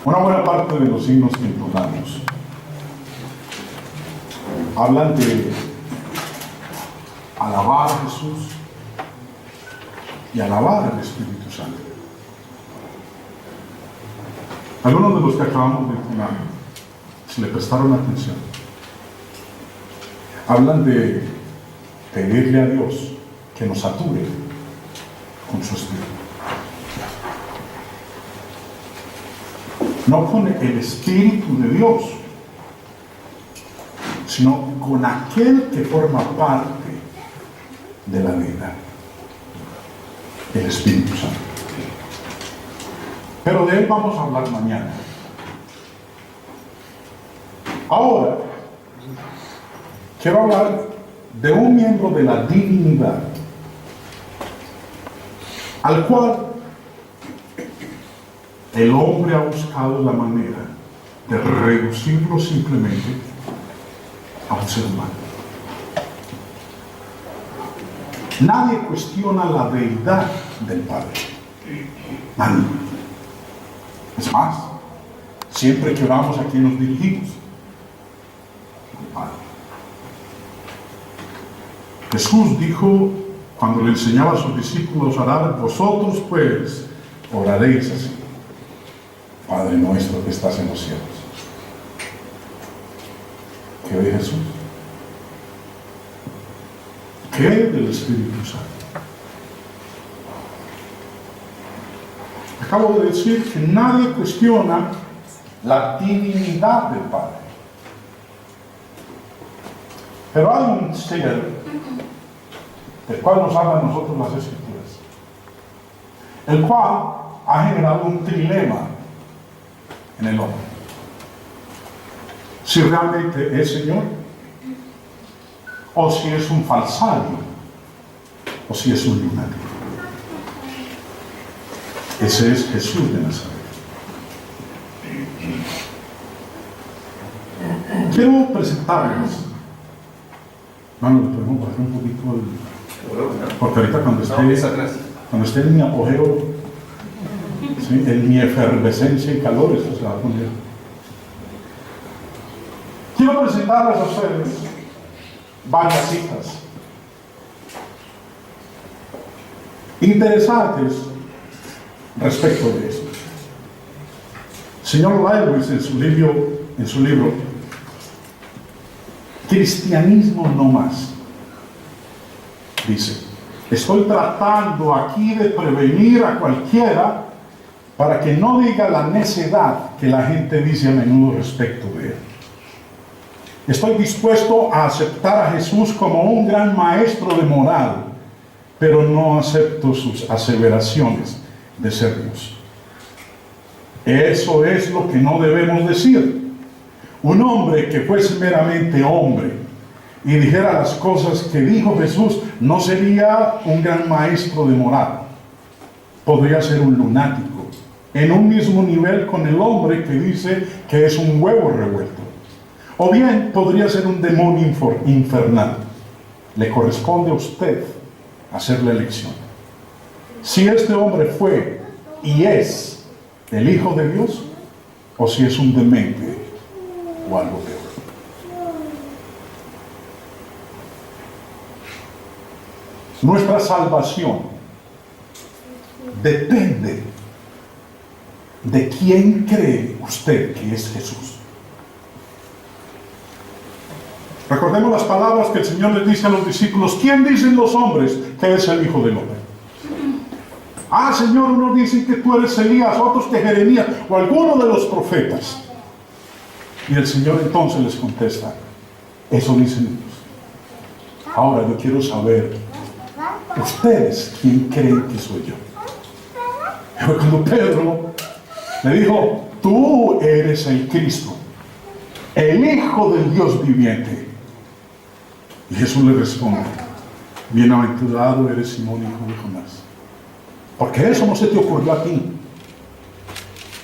Una buena parte de los himnos que entonamos hablan de alabar a Jesús y alabar al Espíritu Santo. Algunos de los que acabamos de entonar, si le prestaron atención, hablan de pedirle a Dios que nos sature con su Espíritu. No con el Espíritu de Dios, sino con aquel que forma parte de la vida, el Espíritu Santo. Pero de él vamos a hablar mañana. Ahora, quiero hablar de un miembro de la divinidad, al cual el hombre ha buscado la manera de reducirlo simplemente a un ser humano. Nadie cuestiona la deidad del Padre. Nadie. Es más, siempre que oramos, ¿a quién nos dirigimos? Al Padre. Jesús dijo, cuando le enseñaba a sus discípulos a orar, vosotros pues oraréis así: Padre nuestro que estás en los cielos. ¿Qué ve Jesús? ¿Qué del Espíritu Santo? Acabo de decir que nadie cuestiona la divinidad del Padre. Pero hay un ser del cual nos hablan nosotros las Escrituras, el cual ha generado un trilema en el hombre: si realmente es Señor, o si es un falsario, o si es un lunático. Ese es Jesús de Nazaret. Quiero presentarles, le podemos bajar un poquito porque ahorita cuando esté en mi apogeo, ¿sí?, en mi efervescencia y calor, eso se va a poner. Quiero presentarles a ustedes varias citas interesantes respecto de esto. Señor Lewis, en su libro Cristianismo no más, dice: estoy tratando aquí de prevenir a cualquiera para que no diga la necedad que la gente dice a menudo respecto de él. Estoy dispuesto a aceptar a Jesús como un gran maestro de moral, pero no acepto sus aseveraciones de ser Dios. Eso es lo que no debemos decir. Un hombre que fuese meramente hombre y dijera las cosas que dijo Jesús no sería un gran maestro de moral. Podría ser un lunático, en un mismo nivel con el hombre que dice que es un huevo revuelto. O bien podría ser un demonio infernal. Le corresponde a usted hacer la elección. Si este hombre fue y es el Hijo de Dios, o si es un demente o algo peor. Nuestra salvación depende de quién cree usted que es Jesús. Recordemos las palabras que el Señor les dice a los discípulos: ¿quién dicen los hombres que es el Hijo del Hombre? Ah, Señor, unos dicen que tú eres Elías, otros que Jeremías o alguno de los profetas. Y el Señor entonces les contesta: eso dicen ellos. Ahora yo quiero saber, ¿ustedes quién creen que soy yo? Pero cuando Pedro le dijo: tú eres el Cristo, el Hijo del Dios viviente. Y Jesús le responde: bienaventurado eres Simón, hijo de Jonás, porque eso no se te ocurrió a ti.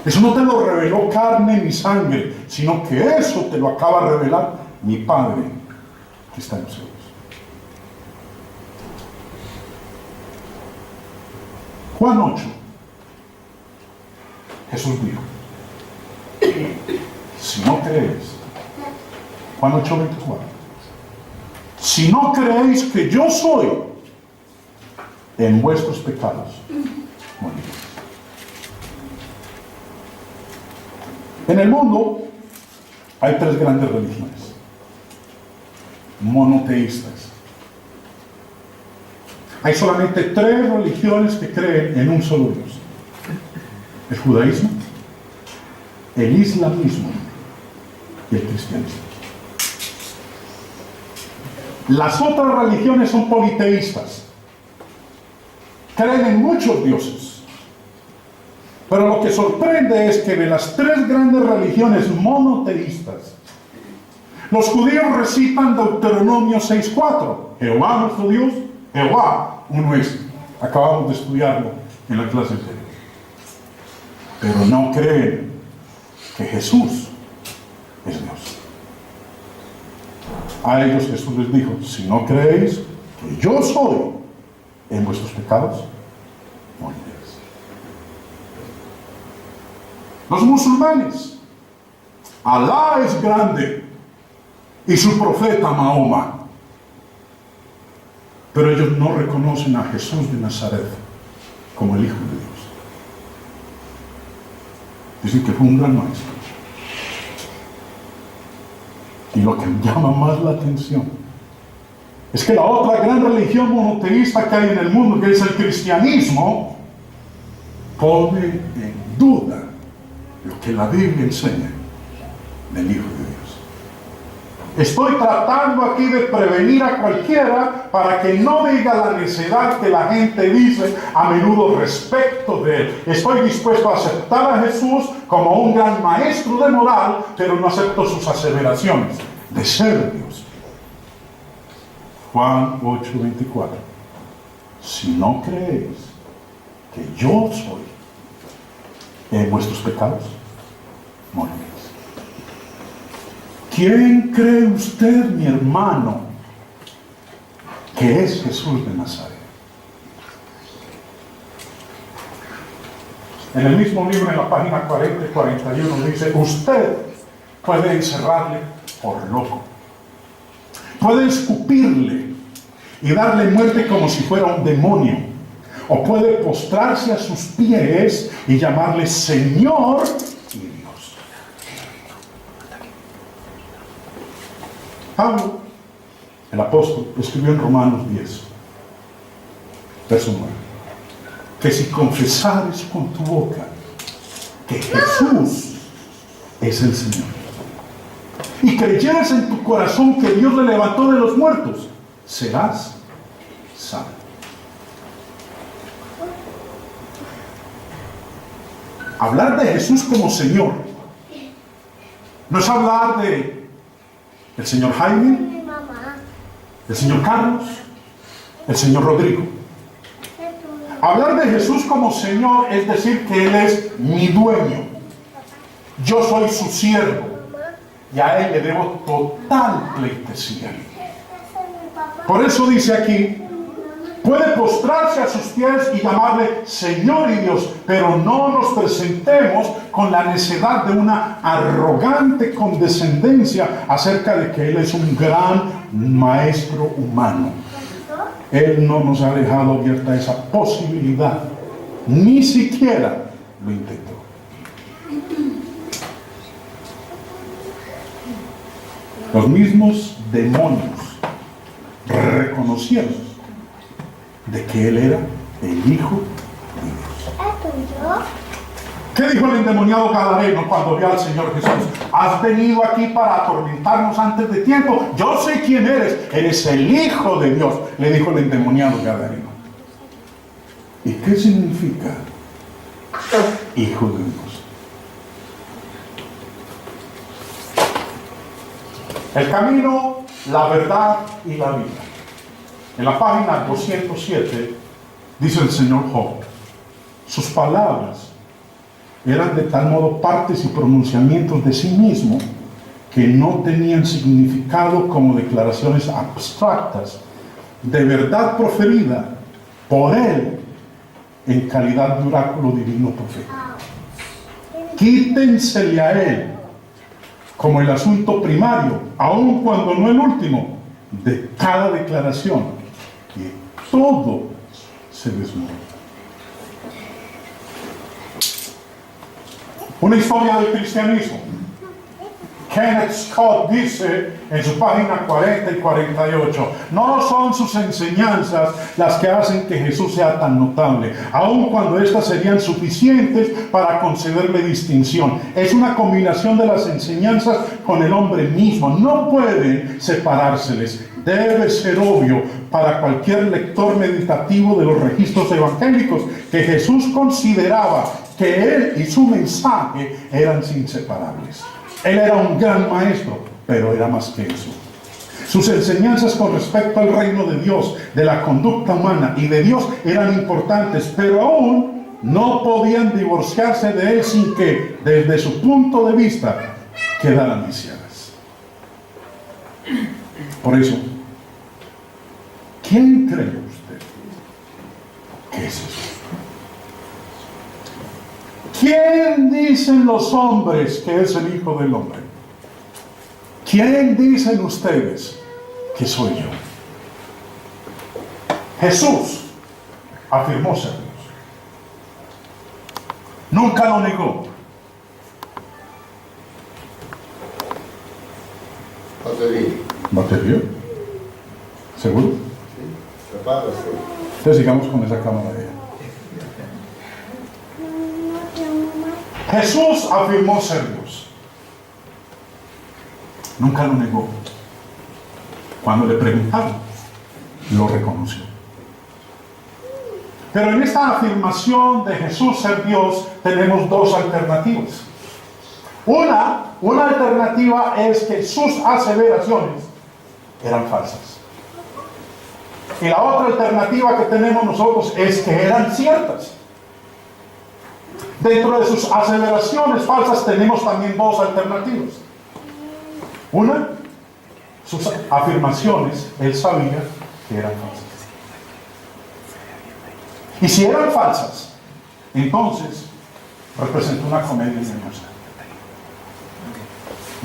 Eso no te lo reveló carne ni sangre, sino que eso te lo acaba de revelar mi Padre que está en los cielos. Juan 8, Jesús dijo: Si no creéis, Juan 8:24, si no creéis que yo soy, en vuestros pecados moriréis. En el mundo hay tres grandes religiones monoteístas. Hay solamente tres religiones que creen en un solo Dios: el judaísmo, el islamismo y el cristianismo. Las otras religiones son politeístas, creen en muchos dioses. Pero lo que sorprende es que de las tres grandes religiones monoteístas, los judíos recitan Deuteronomio 6:4. Jehová nuestro Dios, Jehová uno es. Acabamos de estudiarlo en la clase anterior. Pero no creen que Jesús es Dios. A ellos Jesús les dijo: si no creéis que yo soy, en vuestros pecados moriréis. Los musulmanes, Alá es grande y su profeta Mahoma, pero ellos no reconocen a Jesús de Nazaret como el Hijo de Dios. Dicen que fue un gran maestro. Y lo que me llama más la atención es que la otra gran religión monoteísta que hay en el mundo, que es el cristianismo, pone en duda lo que la Biblia enseña del Hijo de Dios. Estoy tratando aquí de prevenir a cualquiera para que no diga la necedad que la gente dice a menudo respecto de él. Estoy dispuesto a aceptar a Jesús como un gran maestro de moral, pero no acepto sus aseveraciones de ser Dios. Juan 8:24. Si no creéis que yo soy, en vuestros pecados moriréis. ¿Quién cree usted, mi hermano, que es Jesús de Nazaret? En el mismo libro, en la página 40 y 41, dice: usted puede encerrarle por loco, puede escupirle y darle muerte como si fuera un demonio, o puede postrarse a sus pies y llamarle Señor y Dios. Pablo, el apóstol, escribió en Romanos 10, verso 9, que si confesares con tu boca que Jesús es el Señor, y creyeres en tu corazón que Dios le levantó de los muertos, serás salvo. Hablar de Jesús como Señor no es hablar de el señor Jaime, el señor Carlos, el señor Rodrigo. Hablar de Jesús como Señor es decir que Él es mi dueño, yo soy su siervo y a Él le debo total pleitesía. Por eso dice aquí: puede postrarse a sus pies y llamarle Señor y Dios, pero no nos presentemos con la necedad de una arrogante condescendencia acerca de que Él es un gran maestro humano. Él no nos ha dejado abierta esa posibilidad, ni siquiera lo intentó. Los mismos demonios reconocieron de que Él era el Hijo de Dios. ¿Qué dijo el endemoniado gadareno cuando vio al Señor Jesús? ¿Has venido aquí para atormentarnos antes de tiempo? Yo sé quién eres. Eres el Hijo de Dios, le dijo el endemoniado gadareno. ¿Y qué significa Hijo de Dios? El camino, la verdad y la vida. En la página 207 dice el señor Job: sus palabras eran de tal modo partes y pronunciamientos de sí mismo que no tenían significado como declaraciones abstractas de verdad proferida por él en calidad de oráculo divino profético. Quítensele a él como el asunto primario, aun cuando no el último, de cada declaración, que todo se desmorona. Una historia del cristianismo. Kenneth Scott dice en su página 40 y 48, no son sus enseñanzas las que hacen que Jesús sea tan notable, aun cuando éstas serían suficientes para concederle distinción. Es una combinación de las enseñanzas con el hombre mismo. No pueden separárseles. Debe ser obvio para cualquier lector meditativo de los registros evangélicos que Jesús consideraba que él y su mensaje eran inseparables. Él era un gran maestro, pero era más que eso. Sus enseñanzas con respecto al reino de Dios, de la conducta humana y de Dios eran importantes, pero aún no podían divorciarse de él sin que, desde su punto de vista, quedaran viciadas. Por eso, ¿quién cree usted que es Jesús? ¿Quién dicen los hombres que es el Hijo del Hombre? ¿Quién dicen ustedes que soy yo? Jesús afirmó ser Dios. Nunca lo negó. ¿No te vio? ¿Seguro? Sí. Entonces sigamos con esa cámara de ella. Jesús afirmó ser Dios. Nunca lo negó. Cuando le preguntaron, lo reconoció. Pero en esta afirmación de Jesús ser Dios tenemos dos alternativas. Una alternativa es que sus aseveraciones eran falsas. Y la otra alternativa que tenemos nosotros es que eran ciertas. Dentro de sus aseveraciones falsas tenemos también dos alternativas. Una, sus afirmaciones, él sabía que eran falsas. Y si eran falsas, entonces representó una comedia engañosa.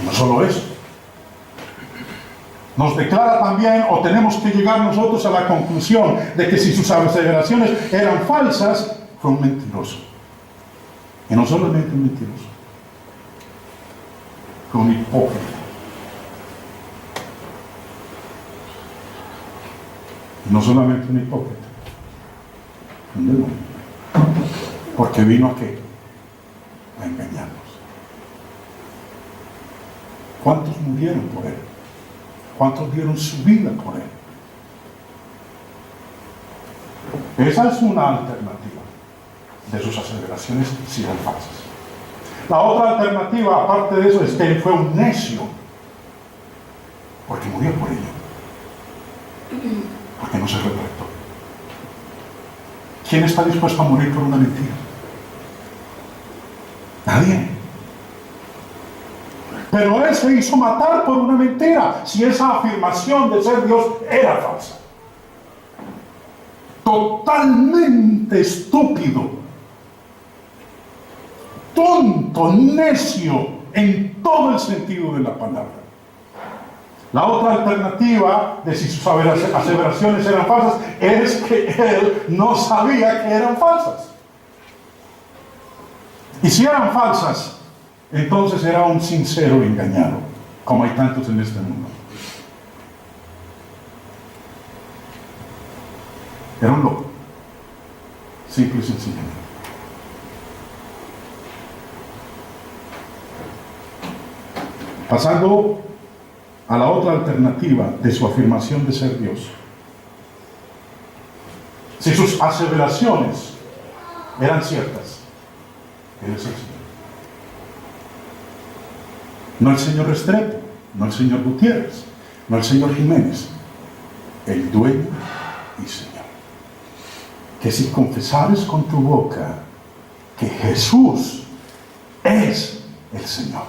Y no solo eso. Nos declara también, o tenemos que llegar nosotros a la conclusión de que si sus aseveraciones eran falsas, fue un mentiroso. Y no solamente un mentiroso, fue un hipócrita. Y no solamente un hipócrita, un demonio. Porque vino a qué? A engañarnos. ¿Cuántos murieron por él? ¿Cuántos dieron su vida por él? Esa es una alternativa de sus aseveraciones si eran falsas. La otra alternativa, aparte de eso, es que él fue un necio, porque murió por ello, porque no se retractó. ¿Quién está dispuesto a morir por una mentira? Nadie. Pero él se hizo matar por una mentira, si esa afirmación de ser Dios era falsa. Totalmente estúpido, tonto, necio en todo el sentido de la palabra. La otra alternativa de si sus aseveraciones eran falsas es que él no sabía que eran falsas. Y si eran falsas, entonces era un sincero engañado, como hay tantos en este mundo. Era un loco, simple y sencillamente. Pasando a la otra alternativa de su afirmación de ser Dios. Si sus aseveraciones eran ciertas, Él es el Señor. No el señor Restrepo, no el señor Gutiérrez, no el señor Jiménez, el dueño y Señor. Que si confesares con tu boca que Jesús es el Señor.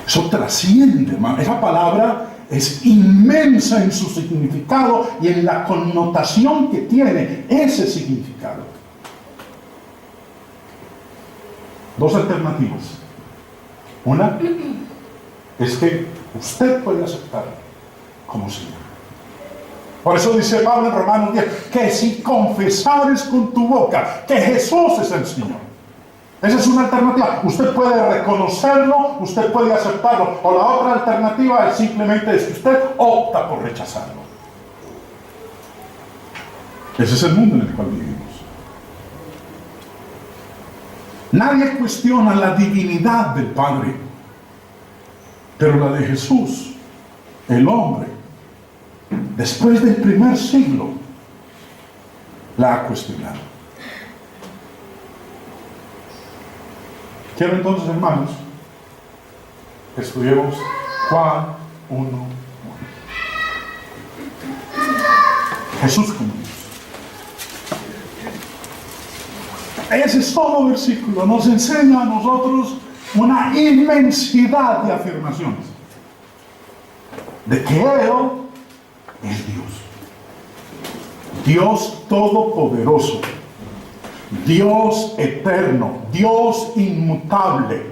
Eso trasciende, hermano. Esa palabra es inmensa en su significado y en la connotación que tiene ese significado. dos alternativas. Una es que usted puede aceptarlo como Señor. Por eso dice Pablo en Romanos 10, que si confesares con tu boca que Jesús es el Señor. Esa es una alternativa. Usted puede reconocerlo, usted puede aceptarlo. O la otra alternativa es simplemente que usted opta por rechazarlo. Ese es el mundo en el cual vivimos. Nadie cuestiona la divinidad del Padre, pero la de Jesús, el hombre, después del primer siglo, la ha cuestionado. Quiero entonces, hermanos, que estudiemos Juan 1:1. Jesús como Dios. Ese solo versículo nos enseña a nosotros una inmensidad de afirmaciones de que Él es Dios. Dios todopoderoso, Dios eterno, Dios inmutable,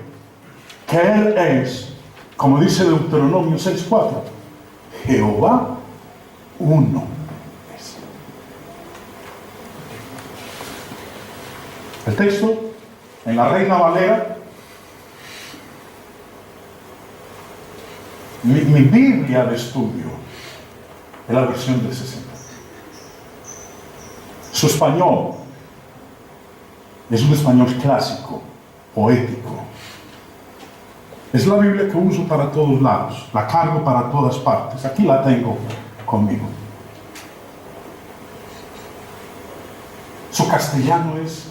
que Él es, como dice Deuteronomio 6:4, Jehová uno es. El texto en la Reina Valera, mi Biblia de estudio, es la versión del 60. Su español es un español clásico, poético. Es la Biblia que uso para todos lados, la cargo para todas partes. Aquí la tengo conmigo. Su castellano es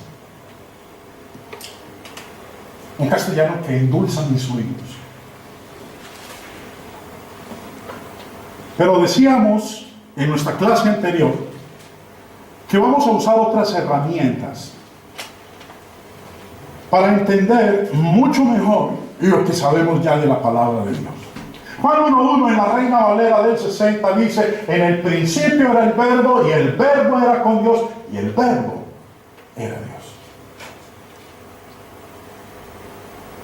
un castellano que endulza mis oídos. Pero decíamos en nuestra clase anterior que vamos a usar otras herramientas para entender mucho mejor lo que sabemos ya de la palabra de Dios. Juan 1:1 en la Reina Valera del 60 dice: en el principio era el verbo, y el verbo era con Dios, y el verbo era Dios.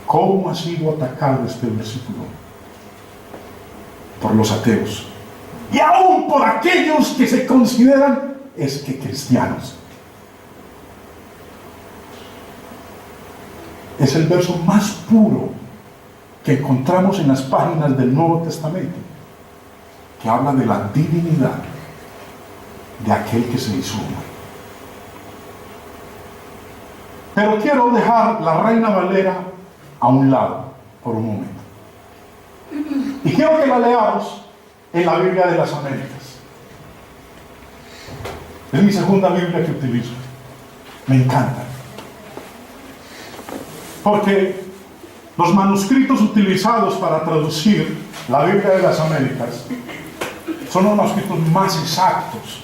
¿Cómo ha sido atacado este versículo? Por los ateos. Y aún por aquellos que se consideran cristianos. Es el verso más puro que encontramos en las páginas del Nuevo Testamento, que habla de la divinidad de aquel que se hizo hombre. Pero quiero dejar la Reina Valera a un lado por un momento. Y quiero que la leamos en la Biblia de las Américas. Es mi segunda Biblia que utilizo. Me encanta. Porque los manuscritos utilizados para traducir la Biblia de las Américas son los manuscritos más exactos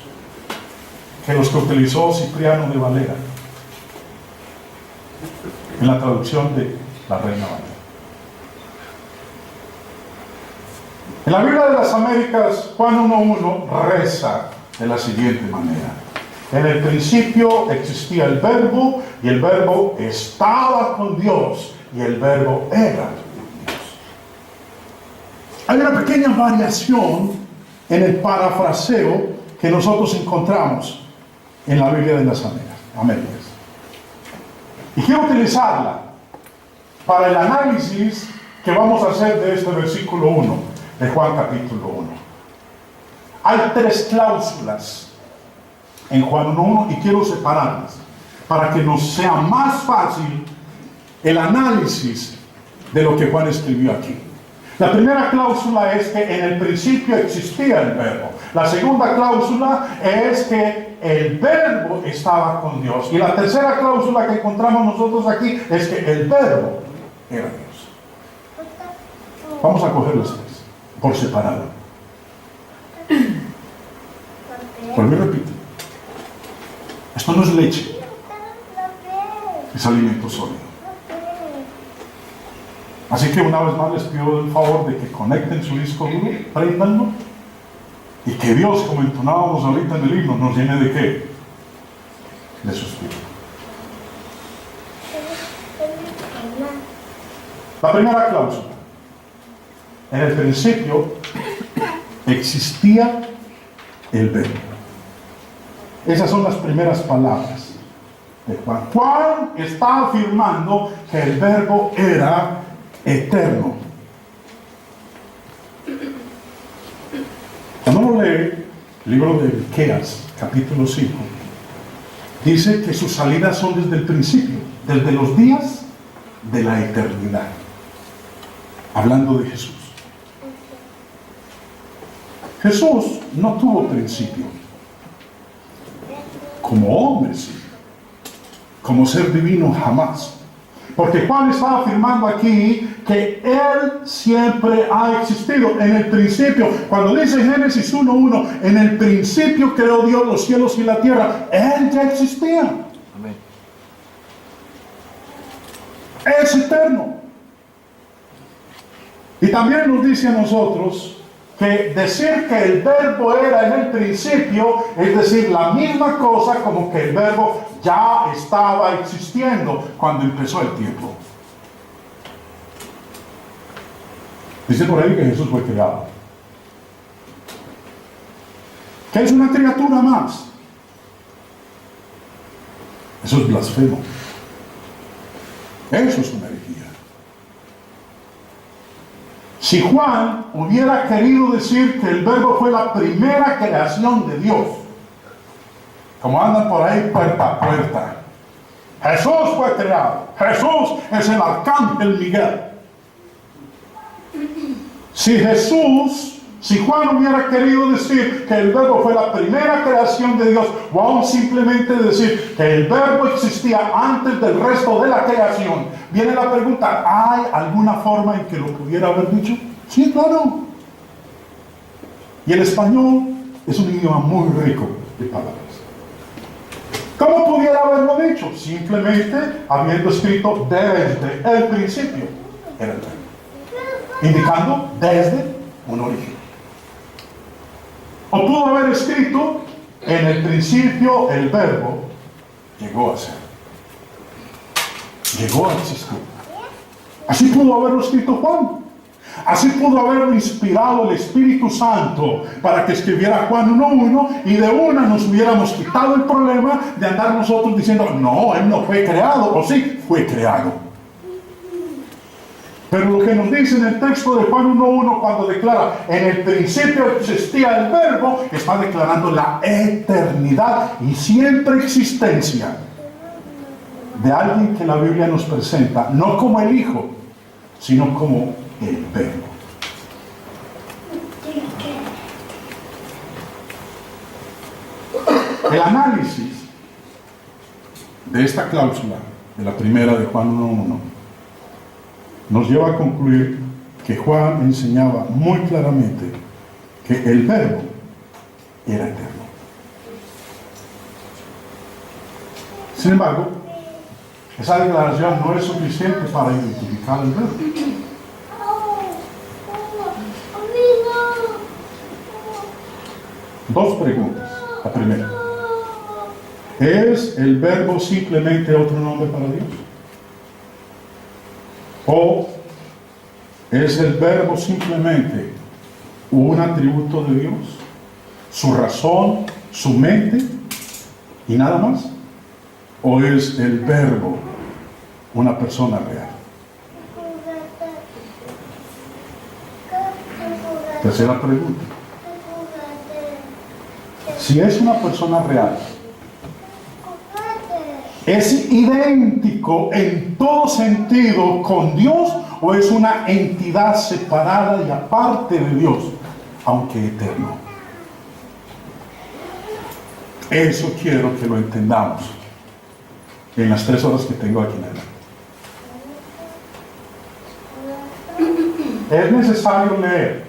que los que utilizó Cipriano de Valera en la traducción de la Reina Valera. En la Biblia de las Américas, Juan 1:1 reza de la siguiente manera: en el principio existía el verbo, y el verbo estaba con Dios, y el verbo era Dios. Hay una pequeña variación en el parafraseo que nosotros encontramos en la Biblia de las Américas. Y quiero utilizarla para el análisis que vamos a hacer de este versículo 1 de Juan capítulo 1. Hay 3 cláusulas en Juan 1:1 y quiero separarlas para que nos sea más fácil el análisis de lo que Juan escribió aquí. La primera cláusula es que en el principio existía el verbo. La segunda cláusula es que el verbo estaba con Dios. Y la tercera cláusula que encontramos nosotros aquí es que el verbo era Dios. Vamos a coger los 3 por separado. Vuelvo y repito. Esto no es leche, es alimento sólido. Así que una vez más les pido el favor de que conecten su disco duro, préndanlo, y que Dios, como entonábamos ahorita en el himno, nos llene de ¿qué? De su espíritu. La primera cláusula. En el principio existía el verbo. Esas son las primeras palabras de Juan. Juan está afirmando que el verbo era eterno. Cuando uno lee el libro de Miqueas, capítulo 5, dice que sus salidas son desde el principio, desde los días de la eternidad. Hablando de Jesús. Jesús no tuvo principio. Como hombre sí. Como ser divino jamás. Porque Juan está afirmando aquí que Él siempre ha existido. En el principio, cuando dice Génesis 1:1, en el principio creó Dios los cielos y la tierra, Él ya existía. Amén. Es eterno. Y también nos dice a nosotros que decir que el verbo era en el principio, es decir, la misma cosa como que el verbo ya estaba existiendo cuando empezó el tiempo. Dice por ahí que Jesús fue creado. Que es una criatura más. Eso es blasfemo. Eso es una herejía. Si Juan hubiera querido decir que el verbo fue la primera creación de Dios, como andan por ahí puerta a puerta, Jesús fue creado, Jesús es el arcángel Miguel. Si Juan hubiera querido decir que el verbo fue la primera creación de Dios, o aún simplemente decir que el verbo existía antes del resto de la creación, viene la pregunta, ¿hay alguna forma en que lo pudiera haber dicho? Sí, claro. Y el español es un idioma muy rico de palabras. ¿Cómo pudiera haberlo dicho? Simplemente habiendo escrito desde el principio, era el verbo, indicando desde un origen. O pudo haber escrito, en el principio el verbo llegó a ser. Llegó a existir. Así pudo haberlo escrito Juan. Así pudo haberlo inspirado el Espíritu Santo para que escribiera Juan 1:1 y de una nos hubiéramos quitado el problema de andar nosotros diciendo, no, Él no fue creado, o sí, fue creado. Pero lo que nos dice en el texto de Juan 1:1 cuando declara, en el principio existía el verbo, está declarando la eternidad y siempre existencia de alguien que la Biblia nos presenta, no como el Hijo, sino como el verbo. El análisis de esta cláusula, de la primera de Juan 1:1, nos lleva a concluir que Juan enseñaba muy claramente que el verbo era eterno. Sin embargo, esa declaración no es suficiente para identificar el verbo. Dos preguntas. La primera, ¿es el verbo simplemente otro nombre para Dios? ¿O es el verbo simplemente un atributo de Dios? ¿Su razón, su mente y nada más? ¿O es el verbo una persona real? Tercera pregunta. Si es una persona real, ¿es idéntico en todo sentido con Dios o es una entidad separada y aparte de Dios, aunque eterno? Eso quiero que lo entendamos en las 3 horas que tengo aquí en el. Es necesario leer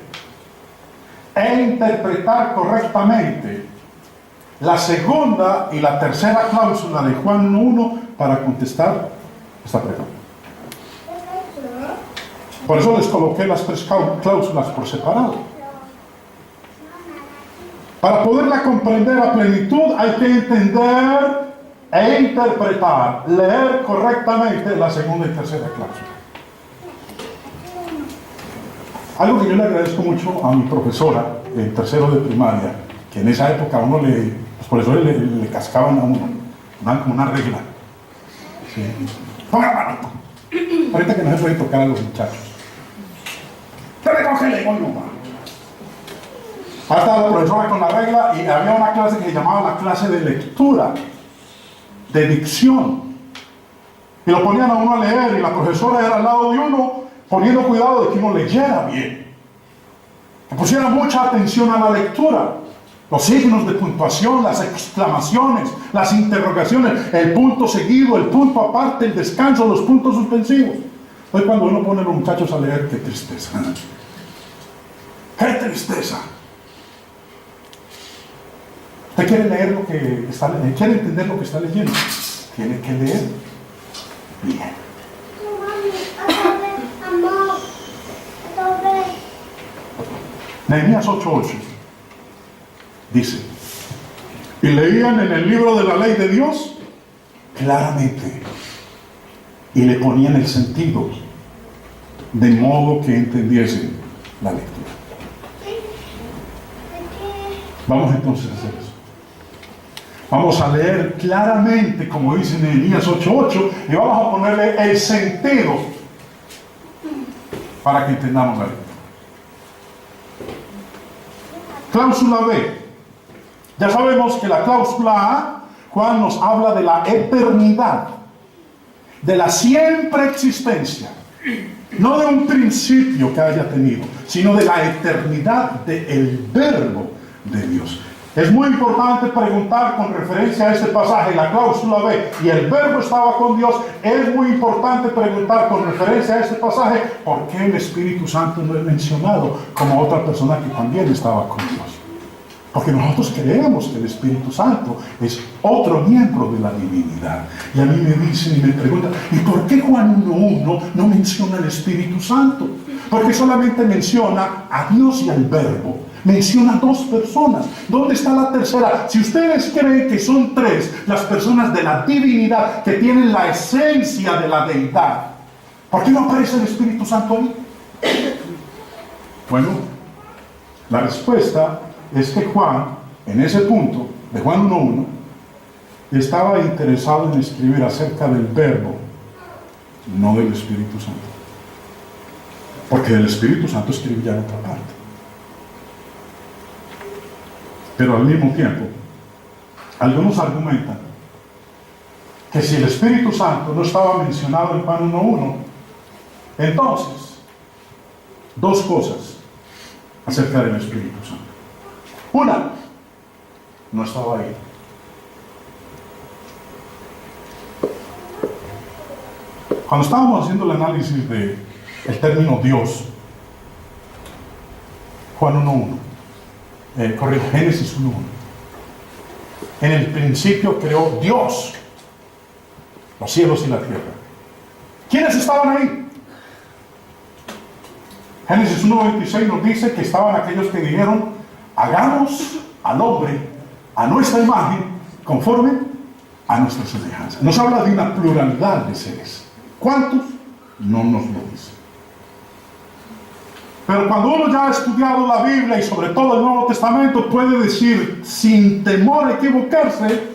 e interpretar correctamente la segunda y la tercera cláusula de Juan 1:1 para contestar esta pregunta. Por eso les coloqué las 3 cláusulas por separado. Para poderla comprender a plenitud hay que entender e interpretar, leer correctamente la segunda y tercera cláusula. Algo que yo le agradezco mucho a mi profesora, en tercero de primaria, que en esa época a uno los profesores le cascaban a uno, dan como una regla. Sí. Ponga la mano. Ahorita que no se puede tocar a los muchachos. ¡Te recógele, coño! Ahí estaba la profesora con la regla y había una clase que se llamaba la clase de lectura, de dicción. Y lo ponían a uno a leer y la profesora era al lado de uno, poniendo cuidado de que uno leyera bien. Que pusiera mucha atención a la lectura. Los signos de puntuación, las exclamaciones, las interrogaciones, el punto seguido, el punto aparte, el descanso, los puntos suspensivos. Hoy cuando uno pone a los muchachos a leer, qué tristeza. ¡Qué tristeza! Usted quiere leer lo que está leyendo, quiere entender lo que está leyendo. Tiene que leer bien. Nehemías 8:8 dice: y leían en el libro de la ley de Dios claramente y le ponían el sentido de modo que entendiesen la lectura. Vamos entonces a hacer eso. Vamos a leer claramente, como dice Nehemías 8:8, y vamos a ponerle el sentido para que entendamos la lectura. Cláusula B. Ya sabemos que la cláusula A, Juan nos habla de la eternidad, de la siempre existencia, no de un principio que haya tenido, sino de la eternidad del verbo de Dios. Es muy importante preguntar con referencia a este pasaje, la cláusula B, y el verbo estaba con Dios. Es muy importante preguntar con referencia a este pasaje, ¿por qué el Espíritu Santo no es mencionado como otra persona que también estaba con Dios? Porque nosotros creemos que el Espíritu Santo es otro miembro de la divinidad. Y a mí me dicen y me preguntan, ¿y por qué Juan 1:1 no menciona al Espíritu Santo? Porque solamente menciona a Dios y al Verbo. Menciona dos personas. ¿Dónde está la tercera? Si ustedes creen que son tres las personas de la divinidad que tienen la esencia de la deidad, ¿por qué no aparece el Espíritu Santo ahí? Bueno, la respuesta es que Juan, en ese punto de Juan 1:1, estaba interesado en escribir acerca del Verbo, no del Espíritu Santo. Porque del Espíritu Santo escribía en otra parte. Pero al mismo tiempo, algunos argumentan que si el Espíritu Santo no estaba mencionado en Juan 1:1, entonces, dos cosas acerca del Espíritu Santo. Una, no estaba ahí. Cuando estábamos haciendo el análisis del término Dios, Juan 1:1, Génesis 1:1, en el principio creó Dios los cielos y la tierra. ¿Quiénes estaban ahí? Génesis 1:26 nos dice que estaban aquellos que dijeron: hagamos al hombre a nuestra imagen, conforme a nuestra semejanza. Nos habla de una pluralidad de seres. ¿Cuántos? No nos lo dice. Pero cuando uno ya ha estudiado la Biblia y sobre todo el Nuevo Testamento, puede decir sin temor a equivocarse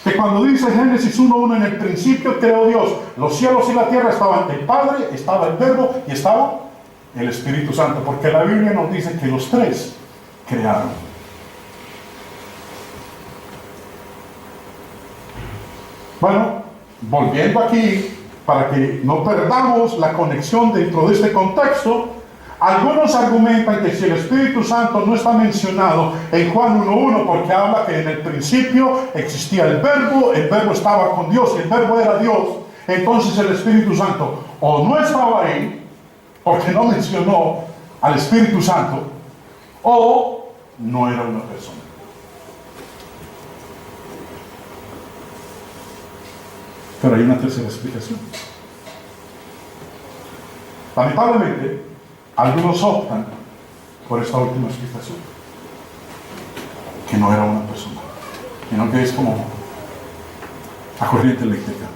que cuando dice Génesis 1:1, en el principio creó Dios los cielos y la tierra, estaban el Padre, estaba el Verbo y estaba el Espíritu Santo, porque la Biblia nos dice que los tres crearon. Bueno, volviendo aquí, para que no perdamos la conexión dentro de este contexto, algunos argumentan que si el Espíritu Santo no está mencionado en Juan 1:1, porque habla que en el principio existía el Verbo estaba con Dios y el Verbo era Dios, entonces el Espíritu Santo o no estaba ahí, porque no mencionó al Espíritu Santo, o no era una persona. Pero hay una tercera explicación. Lamentablemente, algunos optan por esta última explicación, que no era una persona, sino que es como la corriente eléctrica.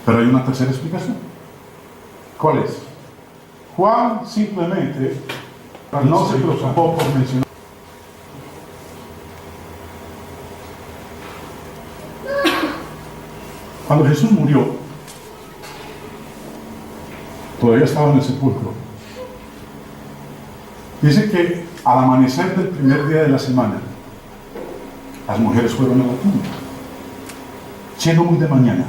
Pero hay una tercera explicación. ¿Cuál es? Juan simplemente no se preocupó por mencionar. Cuando Jesús murió, todavía estaba en el sepulcro. Dice que al amanecer del primer día de la semana, las mujeres fueron a la tumba, siendo muy de mañana.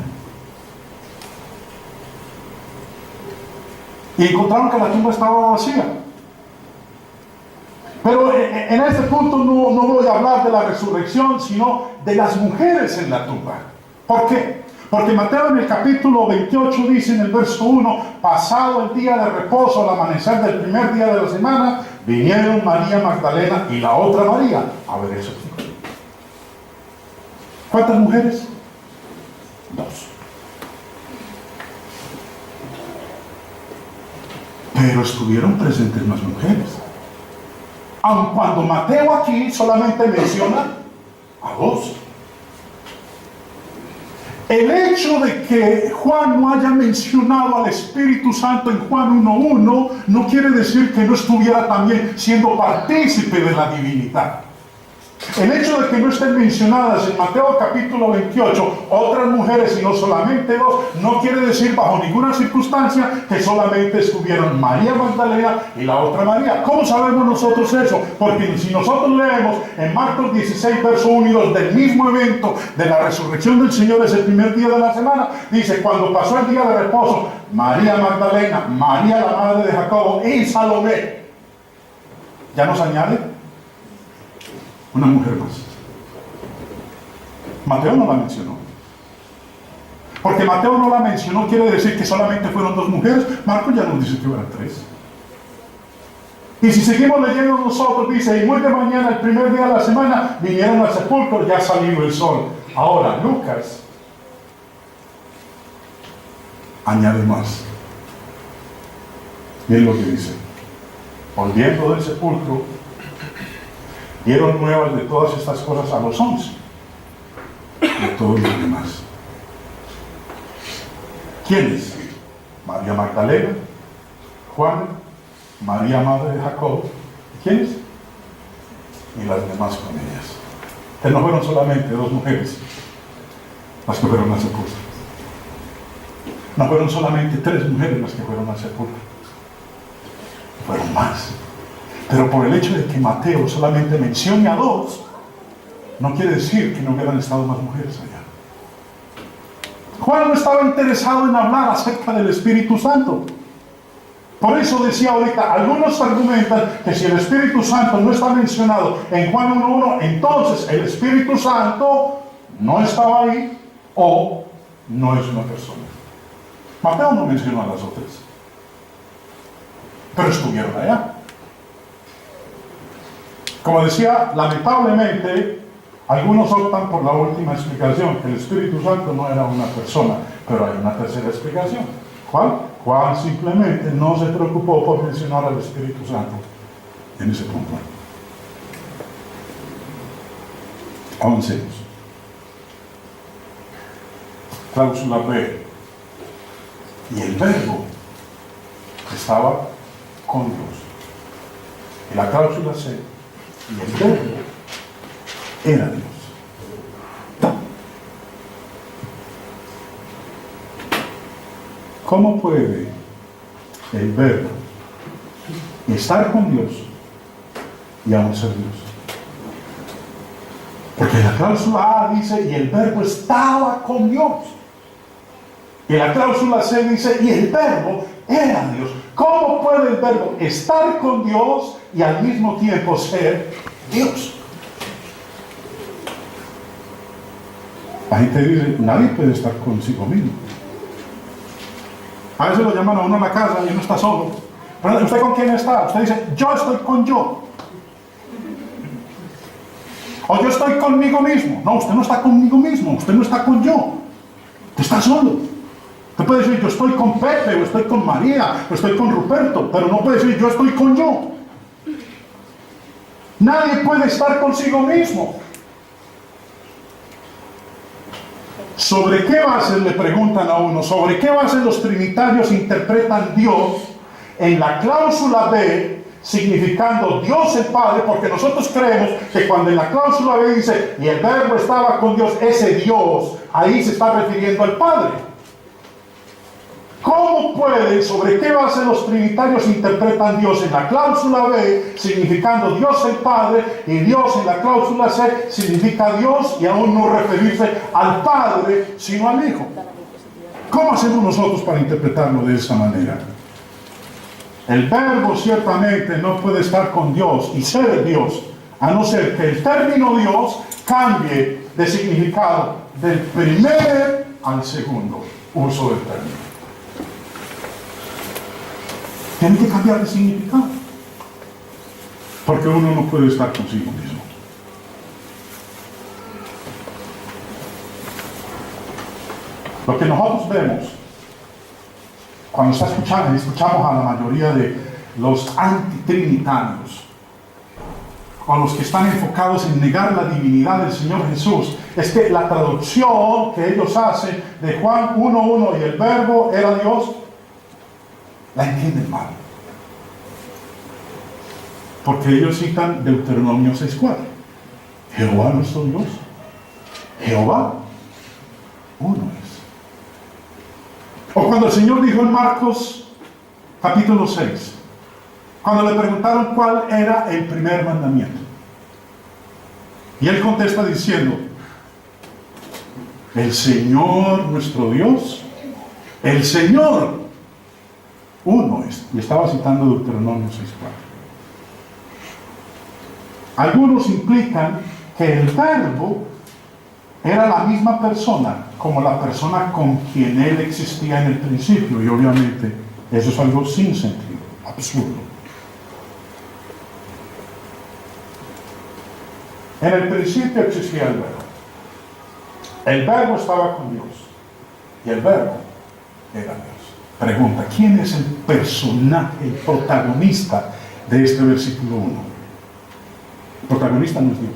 Y encontraron que la tumba estaba vacía. Pero en este punto no voy a hablar de la resurrección, sino de las mujeres en la tumba. ¿Por qué? Porque Mateo en el capítulo 28 dice en el verso 1, pasado el día de reposo, al amanecer del primer día de la semana, vinieron María Magdalena y la otra María a ver eso. ¿Cuántas mujeres? 2. Pero estuvieron presentes más mujeres. Aun cuando Mateo aquí solamente menciona a 2. El hecho de que Juan no haya mencionado al Espíritu Santo en Juan 1:1 no quiere decir que no estuviera también siendo partícipe de la divinidad. El hecho de que no estén mencionadas en Mateo capítulo 28 otras mujeres y no solamente 2, no quiere decir bajo ninguna circunstancia que solamente estuvieron María Magdalena y la otra María. ¿Cómo sabemos nosotros eso? Porque si nosotros leemos en Marcos 16, verso 1 y 2 del mismo evento de la resurrección del Señor, es el primer día de la semana, dice, cuando pasó el día de reposo, María Magdalena, María la madre de Jacobo y Salomé. ¿Ya nos añade? Una mujer más. Mateo no la mencionó. Porque Mateo no la mencionó quiere decir que solamente fueron 2 mujeres. Marcos ya nos dice que eran 3. Y si seguimos leyendo nosotros, dice, y muy de mañana, el primer día de la semana, vinieron al sepulcro, ya salió el sol. Ahora, Lucas añade más. Miren lo que dice. Volviendo del sepulcro, dieron nuevas de todas estas cosas a los 11 y a todos los demás. ¿Quiénes? María Magdalena, Juan, María madre de Jacob. ¿Quiénes? Y las demás con ellas. Que no fueron solamente 2 mujeres las que fueron al sepulcro. No fueron solamente 3 mujeres las que fueron al sepulcro. Fueron más. Pero por el hecho de que Mateo solamente mencione a 2, no quiere decir que no hubieran estado más mujeres allá. Juan no estaba interesado en hablar acerca del Espíritu Santo. Por eso decía ahorita, algunos argumentan que si el Espíritu Santo no está mencionado en Juan 1:1, entonces el Espíritu Santo no estaba ahí o no es una persona. Mateo no mencionó a las otras, pero estuvieron allá. Como decía, lamentablemente, algunos optan por la última explicación, que el Espíritu Santo no era una persona, pero hay una tercera explicación. ¿Cuál? Juan simplemente no se preocupó por mencionar al Espíritu Santo en ese punto. Avancemos. Cláusula B. Y el Verbo estaba con Dios. Y la cláusula C. Y el Verbo era Dios. ¿Cómo puede el Verbo estar con Dios y aún ser Dios? Porque la cláusula A dice, y el Verbo estaba con Dios. Y la cláusula C dice, y el Verbo era Dios. ¿Cómo puede el Verbo estar con Dios y al mismo tiempo ser Dios? La gente dice, nadie puede estar consigo mismo. A veces lo llaman a uno en la casa y uno está solo. Pero ¿usted con quién está? Usted dice, yo estoy con yo. O yo estoy conmigo mismo. No, usted no está conmigo mismo. Usted no está con yo. Usted está solo. Usted puede decir, yo estoy con Pepe, o estoy con María, o estoy con Ruperto. Pero no puede decir, yo estoy con yo. Nadie puede estar consigo mismo. ¿Sobre qué base le preguntan a uno? ¿Sobre qué base los trinitarios interpretan Dios en la cláusula B, significando Dios el Padre? Porque nosotros creemos que cuando en la cláusula B dice, y el Verbo estaba con Dios, ese Dios, ahí se está refiriendo al Padre. ¿Cómo pueden, sobre qué base los trinitarios interpretan Dios en la cláusula B, significando Dios el Padre, y Dios en la cláusula C, significa Dios, y aún no referirse al Padre, sino al Hijo? ¿Cómo hacemos nosotros para interpretarlo de esa manera? El Verbo ciertamente no puede estar con Dios y ser Dios, a no ser que el término Dios cambie de significado del primer al segundo uso del término. Tiene que cambiar de significado, porque uno no puede estar consigo mismo. Lo que nosotros vemos cuando escuchamos a la mayoría de los antitrinitarios, o los que están enfocados en negar la divinidad del Señor Jesús, es que la traducción que ellos hacen de Juan 1:1 y el Verbo era Dios, la entienden mal. Porque ellos citan Deuteronomio 6:4. Jehová nuestro Dios, Jehová uno es. O cuando el Señor dijo en Marcos capítulo 6, cuando le preguntaron cuál era el primer mandamiento, y él contesta diciendo, el Señor nuestro Dios, el Señor uno es. Y estaba citando Deuteronomio 6:4. Algunos implican que el Verbo era la misma persona como la persona con quien él existía en el principio, y obviamente eso es algo sin sentido, absurdo. En el principio existía el Verbo. El Verbo estaba con Dios y el Verbo era Dios. Pregunta, ¿quién es el personaje, el protagonista de este versículo 1? El protagonista no es Dios.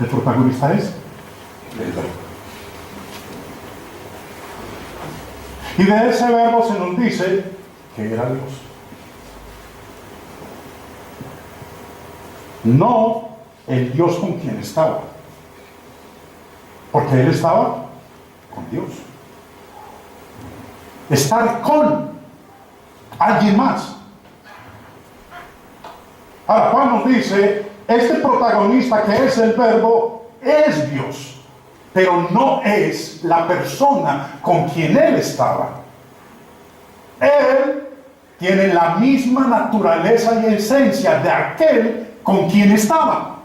El protagonista es el Verbo. Y de ese Verbo se nos dice que era Dios. No el Dios con quien estaba, porque él estaba con Dios. Estar con alguien más. Ahora Juan nos dice, este protagonista que es el Verbo es Dios, pero no es la persona con quien él estaba. Él tiene la misma naturaleza y esencia de aquel con quien estaba.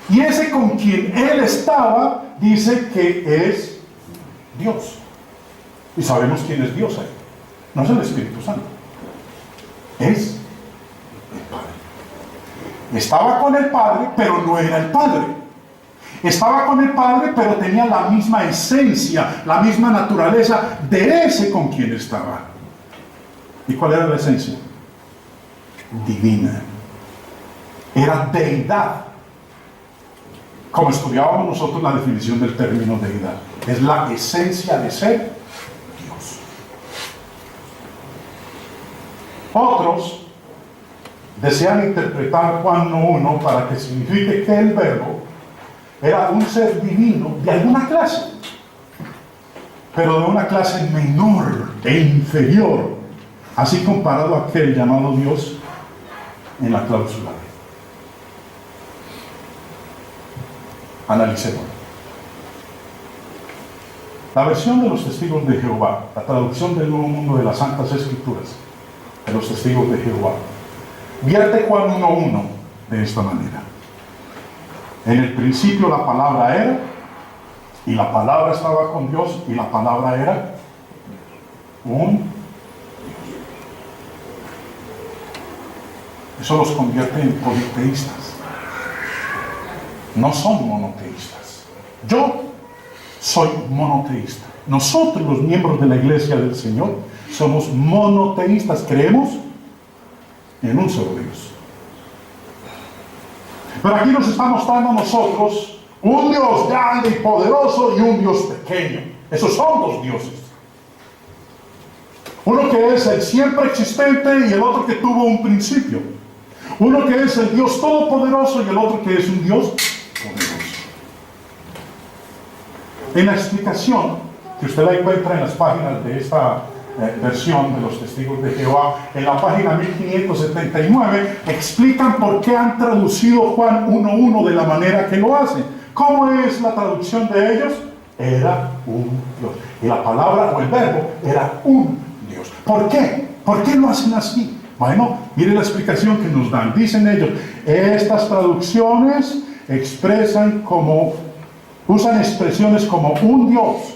Y ese con quien él estaba dice que es Dios. Y sabemos quién es Dios ahí. No es el Espíritu Santo. Es el Padre. Estaba con el Padre, pero no era el Padre. Estaba con el Padre, pero tenía la misma esencia, la misma naturaleza de ese con quien estaba. ¿Y cuál era la esencia? Divina. Era deidad. Como estudiábamos nosotros la definición del término deidad, es la esencia de ser Dios. Otros desean interpretar Juan 1:1 para que signifique que el Verbo era un ser divino de alguna clase, pero de una clase menor e inferior, así comparado a aquel llamado Dios en la cláusula. Analicemos. La versión de los testigos de Jehová, la traducción del Nuevo Mundo de las Santas Escrituras, de los testigos de Jehová, vierte Juan 1:1 de esta manera. En el principio la palabra era, y la palabra estaba con Dios, y la palabra era un Dios. Eso los convierte en politeístas. No son monoteístas. Yo soy monoteísta. Nosotros, los miembros de la Iglesia del Señor, somos monoteístas. Creemos en un solo Dios. Pero aquí nos está mostrando a nosotros Un Dios grande y poderoso y un Dios pequeño. Esos son dos dioses. Uno que es el siempre existente y el otro que tuvo un principio. Uno que es el Dios todopoderoso y el otro que es un Dios poderoso. En la explicación que usted la encuentra en las páginas de esta versión de los Testigos de Jehová, en la página 1579, explican por qué han traducido Juan 1:1 de la manera que lo hacen. ¿Cómo es la traducción de ellos? Era un Dios. Y la palabra o el verbo era un Dios. ¿Por qué? ¿Por qué lo hacen así? Bueno, mire la explicación que nos dan. Dicen ellos, estas traducciones usan expresiones como un Dios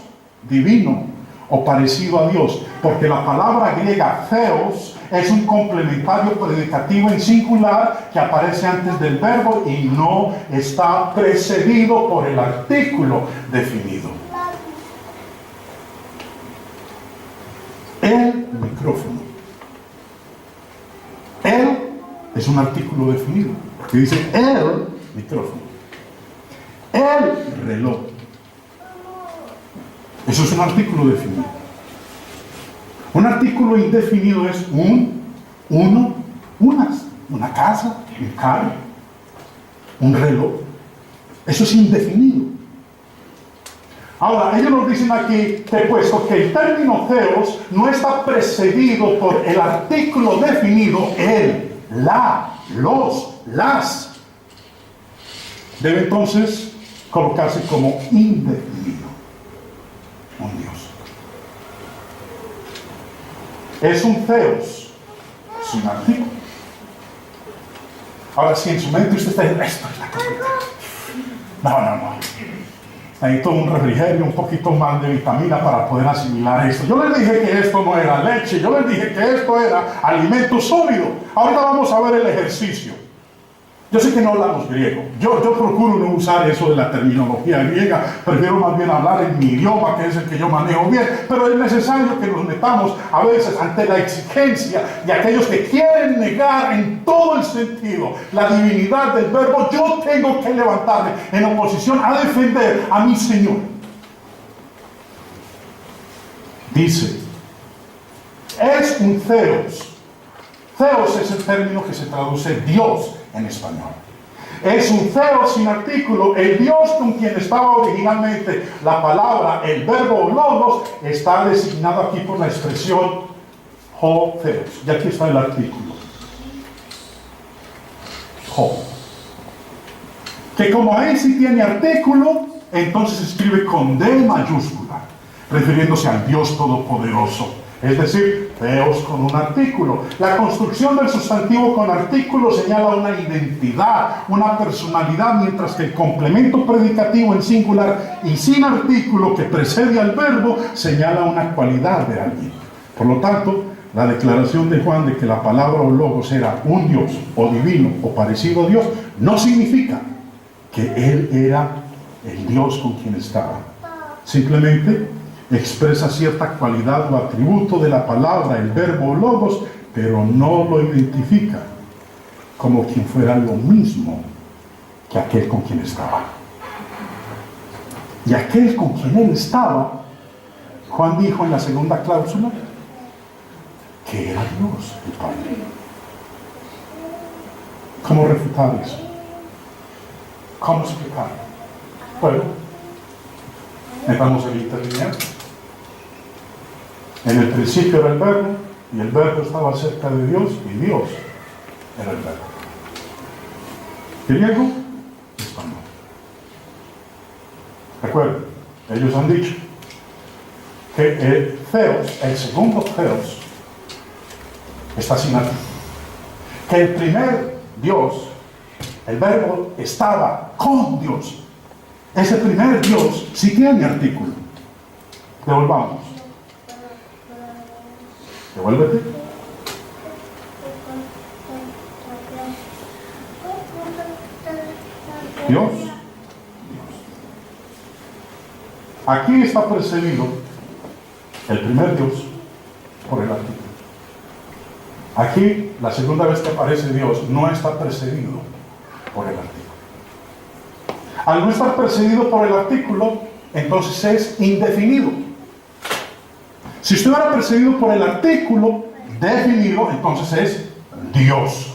divino o parecido a Dios, porque la palabra griega theos es un complementario predicativo en singular que aparece antes del verbo y no está precedido por el artículo definido. El micrófono. El es un artículo definido, porque dice el micrófono. El reloj. Eso es un artículo definido. Un artículo indefinido es una casa, un carro, un reloj. Eso es indefinido. Ahora, ellos nos dicen aquí que puesto que el término theos no está precedido por el artículo definido, el, la, los, las, debe entonces colocarse como indefinido. Un Dios. Es un theos sin artículo. Ahora, si en su mente usted está diciendo, esto es la complicada. No. Necesito un refrigerio, un poquito más de vitamina para poder asimilar esto. Yo les dije que esto no era leche, yo les dije que esto era alimento sólido. Ahora vamos a ver el ejercicio. Yo sé que no hablamos griego. Yo procuro no usar eso de la terminología griega. Prefiero más bien hablar en mi idioma, que es el que yo manejo bien. Pero es necesario que nos metamos a veces ante la exigencia de aquellos que quieren negar en todo el sentido la divinidad del verbo. Yo tengo que levantarme en oposición a defender a mi Señor. Dice, es un theos. Theos es el término que se traduce Dios en español. Es un theos sin artículo. El Dios con quien estaba originalmente la palabra, el verbo logos, está designado aquí por la expresión ho theos. Y aquí está el artículo. Ho. Que como ahí sí tiene artículo, entonces se escribe con D mayúscula, refiriéndose al Dios Todopoderoso. Es decir, theos con un artículo. La construcción del sustantivo con artículo señala una identidad, una personalidad, mientras que el complemento predicativo en singular y sin artículo que precede al verbo señala una cualidad de alguien. Por lo tanto, la declaración de Juan de que la palabra o logos era un Dios o divino o parecido a Dios no significa que él era el Dios con quien estaba. Simplemente expresa cierta cualidad o atributo de la palabra, el verbo o logos, pero no lo identifica como quien fuera lo mismo que aquel con quien estaba. Y aquel con quien él estaba, Juan dijo en la segunda cláusula, que era Dios, el Padre. ¿Cómo refutar eso? ¿Cómo explicarlo? Bueno, metamos el interlinear. En el principio era el verbo, y el verbo estaba cerca de Dios, y Dios era el verbo. Griego, español. Recuerden, ellos han dicho que el theos, el segundo theos, está sin artículo. Que el primer Dios, el verbo, estaba con Dios. Ese primer Dios sí tiene artículo. Devolvamos. Devuélvete. Dios. Aquí está precedido el primer Dios por el artículo. Aquí, la segunda vez que aparece Dios, no está precedido por el artículo. Al no estar precedido por el artículo, entonces es indefinido. Si estuviera precedido por el artículo definido, entonces es Dios.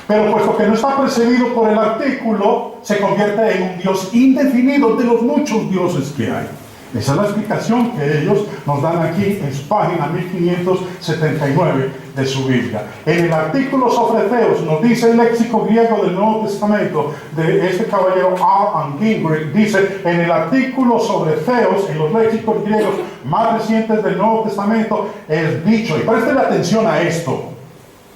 Pero puesto que no está precedido por el artículo, se convierte en un Dios indefinido de los muchos dioses que hay. Esa es la explicación que ellos nos dan aquí en su página 1579 de su Biblia. En el artículo sobre Theos nos dice el léxico griego del Nuevo Testamento de este caballero R. Gingrich, dice en el artículo sobre Theos, en los léxicos griegos más recientes del Nuevo Testamento, es dicho, y préstele atención a esto.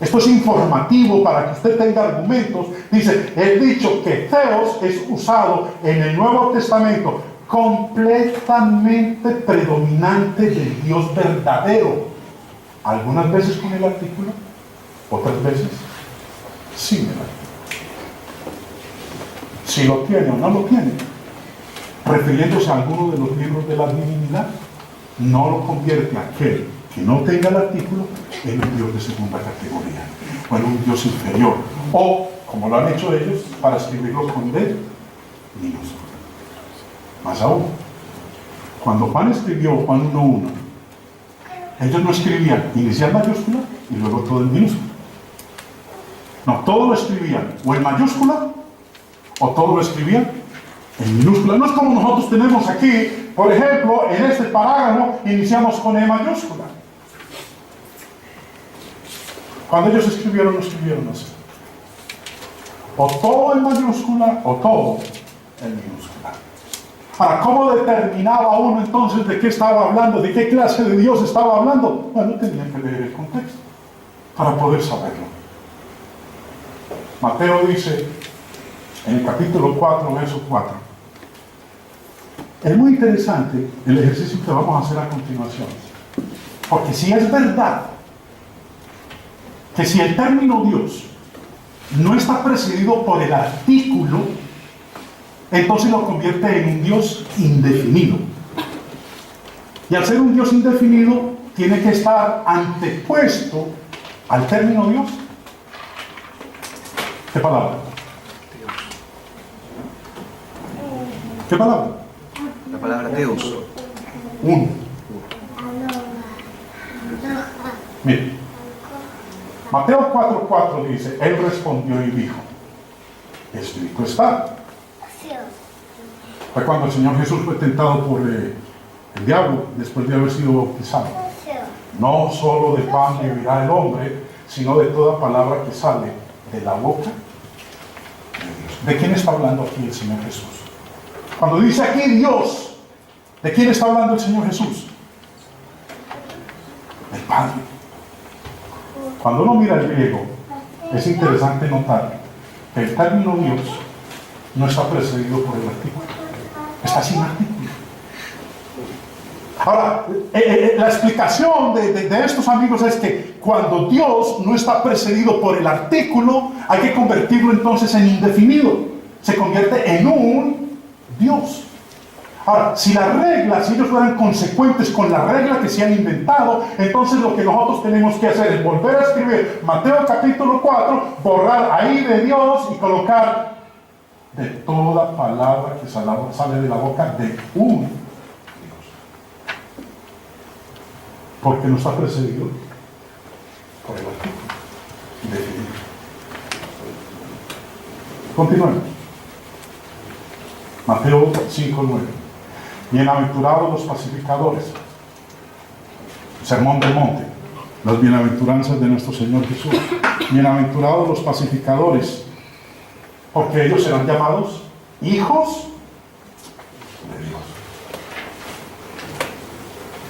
Esto es informativo para que usted tenga argumentos. Dice, es dicho que Theos es usado en el Nuevo Testamento completamente predominante del Dios verdadero. Algunas veces con el artículo, otras veces sin el artículo. Si lo tiene o no lo tiene, refiriéndose a alguno de los libros de la divinidad, no lo convierte a aquel que no tenga el artículo en un Dios de segunda categoría o en un Dios inferior, o como lo han hecho ellos para escribirlo con D minúscula. Más aún, cuando Juan escribió Juan 1:1, ellos no escribían inicial mayúscula y luego todo en minúscula. No, todo lo escribían o en mayúscula o todo lo escribían en minúscula. No es como nosotros tenemos aquí, por ejemplo, en este parágrafo iniciamos con E mayúscula. Cuando ellos escribieron, no escribieron así. O todo en mayúscula o todo en minúscula. Ahora, ¿cómo determinaba uno entonces de qué estaba hablando? ¿De qué clase de Dios estaba hablando? Bueno, tenían que leer el contexto para poder saberlo. Mateo dice en el capítulo 4, verso 4. Es muy interesante el ejercicio que vamos a hacer a continuación. Porque si es verdad que si el término Dios no está precedido por el artículo, entonces lo convierte en un Dios indefinido. Y al ser un Dios indefinido, tiene que estar antepuesto al término Dios. ¿Qué palabra? ¿Qué palabra? La palabra Deus. Uno. Mire, Mateo 4:4 dice, Él respondió y dijo, escrito está. Fue cuando el Señor Jesús fue tentado por el diablo después de haber sido bautizado. No solo de pan vivirá el hombre, sino de toda palabra que sale de la boca de Dios. ¿De quién está hablando aquí el Señor Jesús? Cuando dice aquí Dios, ¿de quién está hablando el Señor Jesús? Del Padre. Cuando uno mira el griego, es interesante notar que el término Dios no está precedido por el artículo. Está sin artículo. Ahora, la explicación de estos amigos es que cuando Dios no está precedido por el artículo, hay que convertirlo entonces en indefinido. Se convierte en un Dios. Ahora, si ellos fueran consecuentes con la regla que se han inventado, entonces lo que nosotros tenemos que hacer es volver a escribir Mateo capítulo 4, borrar ahí de Dios y colocar de toda palabra que sale de la boca de un Dios. Porque no está precedido por el artículo definido. Continuemos. Mateo 5:9. Bienaventurados los pacificadores. Sermón del monte. Las bienaventuranzas de nuestro Señor Jesús. Bienaventurados los pacificadores, porque ellos serán llamados hijos de Dios.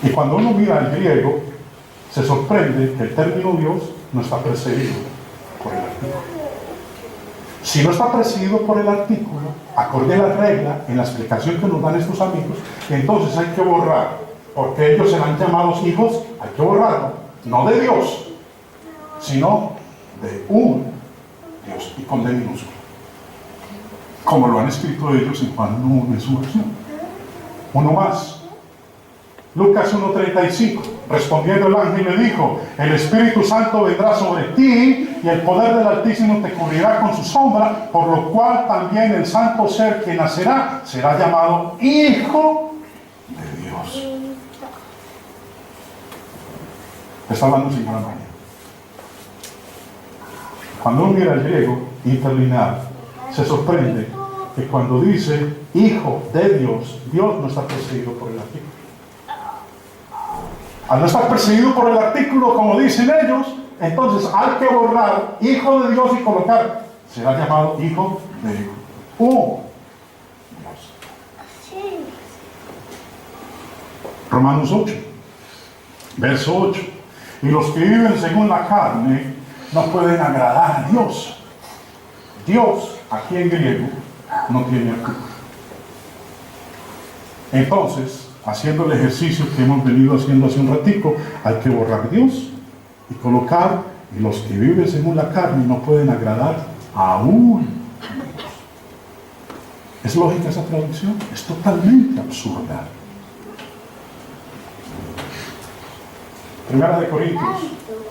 Y cuando uno mira el griego, se sorprende que el término Dios no está precedido por el artículo. Si no está precedido por el artículo, acorde a la regla, en la explicación que nos dan estos amigos, entonces hay que borrar, porque ellos serán llamados hijos, hay que borrarlo, no de Dios, sino de un Dios, y con D minúscula, como lo han escrito ellos en Juan 1 en su versión. Uno más, Lucas 1:35, Respondiendo el ángel le dijo: el Espíritu Santo vendrá sobre ti y el poder del Altísimo te cubrirá con su sombra, por lo cual también el santo ser que nacerá será llamado Hijo de Dios. Está hablando el Señor María. Cuando uno mira el griego interlineal, se sorprende que cuando dice Hijo de Dios, Dios no está perseguido por el artículo. Al no estar perseguido por el artículo, como dicen ellos, entonces hay que borrar Hijo de Dios y colocar, será llamado Hijo de Dios. Romanos 8, verso 8. Y los que viven según la carne no pueden agradar a Dios. Dios, aquí en griego, no tiene artículo. Entonces, haciendo el ejercicio que hemos venido haciendo hace un ratico, hay que borrar Dios y colocar: y los que viven según la carne no pueden agradar aún a Dios. ¿Es lógica esa traducción? Es totalmente absurda. Primera de Corintios,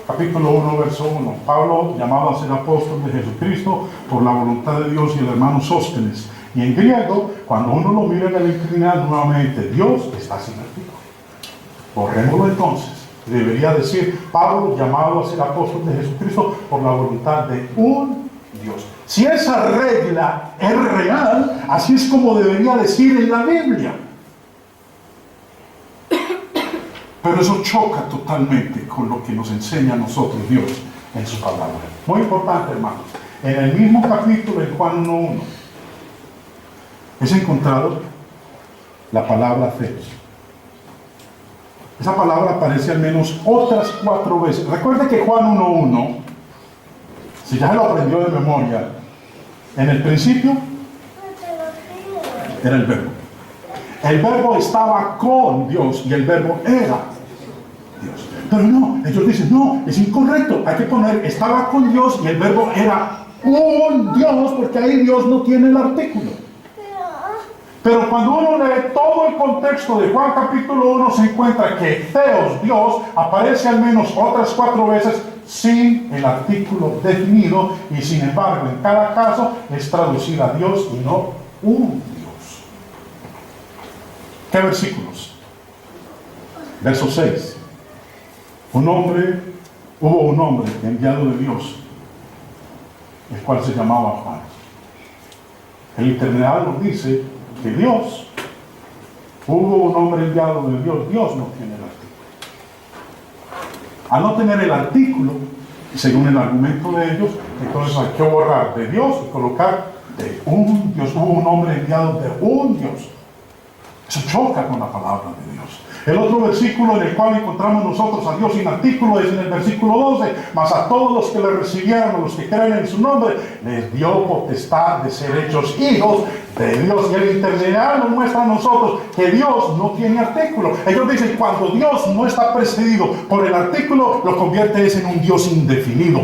capítulo 1, verso 1. Pablo, llamado a ser apóstol de Jesucristo por la voluntad de Dios, y el hermano Sóstenes. Y en griego, cuando uno lo mira en el interlineal, nuevamente, Dios está sin artículo. Borrémoslo entonces. Debería decir: Pablo, llamado a ser apóstol de Jesucristo por la voluntad de un Dios. Si esa regla es real, así es como debería decir en la Biblia. Pero eso choca totalmente con lo que nos enseña a nosotros Dios en su palabra. Muy importante, hermanos. En el mismo capítulo, en Juan 1:1, es encontrado la palabra Theos. Esa palabra aparece al menos otras 4 veces. Recuerde que Juan 1:1, si ya se lo aprendió de memoria, en el principio era el verbo. El verbo estaba con Dios y el verbo era Dios. Pero no, ellos dicen: no, es incorrecto. Hay que poner estaba con Dios y el verbo era un Dios, porque ahí Dios no tiene el artículo. Pero cuando uno lee todo el contexto de Juan capítulo 1, se encuentra que Theos, Dios, aparece al menos otras 4 veces sin el artículo definido, y sin embargo en cada caso es traducida a Dios y no un Dios. ¿Qué versículos? Verso 6. Hubo un hombre enviado de Dios, el cual se llamaba Juan. El interlineal nos dice que Dios, hubo un hombre enviado de Dios. Dios no tiene el artículo. Al no tener el artículo, según el argumento de ellos, entonces hay que borrar de Dios y colocar de un Dios. Hubo un hombre enviado de un Dios. Eso choca con la palabra de Dios. El otro versículo en el cual encontramos nosotros a Dios sin artículo es en el versículo 12. Mas a todos los que le recibieron, a los que creen en su nombre, les dio potestad de ser hechos hijos de Dios. Y el interlineal nos muestra a nosotros que Dios no tiene artículo. Ellos dicen: cuando Dios no está precedido por el artículo, lo convierte en un Dios indefinido.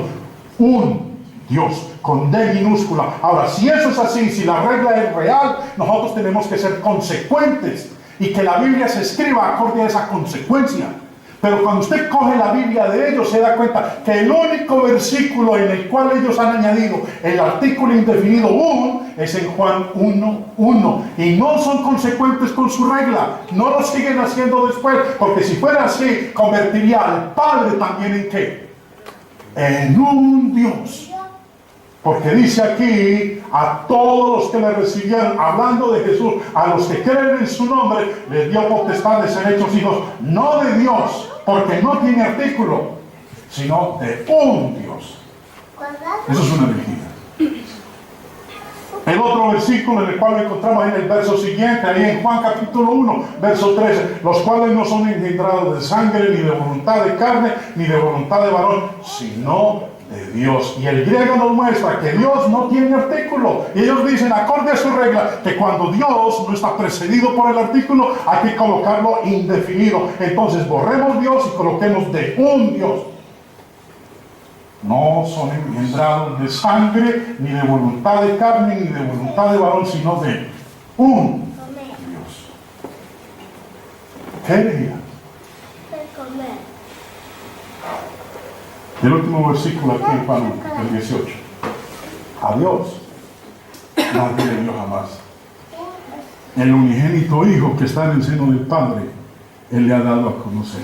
Un Dios con D minúscula. Ahora, si eso es así, si la regla es real, nosotros tenemos que ser consecuentes y que la Biblia se escriba acorde a esa consecuencia. Pero cuando usted coge la Biblia de ellos, se da cuenta que el único versículo en el cual ellos han añadido el artículo indefinido un es en Juan 1:1, y no son consecuentes con su regla, no lo siguen haciendo después, porque si fuera así, convertiría al Padre también en ¿qué? En un Dios. Porque dice aquí: a todos los que le recibieron, hablando de Jesús, a los que creen en su nombre, les dio potestad de ser hechos hijos, no de Dios, porque no tiene artículo, sino de un Dios. Eso es una herejía. El otro versículo en el cual lo encontramos en el verso siguiente, ahí en Juan capítulo 1, verso 13, los cuales no son engendrados de sangre, ni de voluntad de carne, ni de voluntad de varón, sino de Dios. Y el griego nos muestra que Dios no tiene artículo. Y ellos dicen, acorde a su regla, que cuando Dios no está precedido por el artículo, hay que colocarlo indefinido. Entonces borremos Dios y coloquemos de un Dios. No son engendrados de sangre, ni de voluntad de carne, ni de voluntad de varón, sino de un Dios. ¿Qué diría? El último versículo aquí en Juan, el 18. A Dios nadie le vio jamás. El unigénito Hijo que está en el seno del Padre, Él le ha dado a conocer.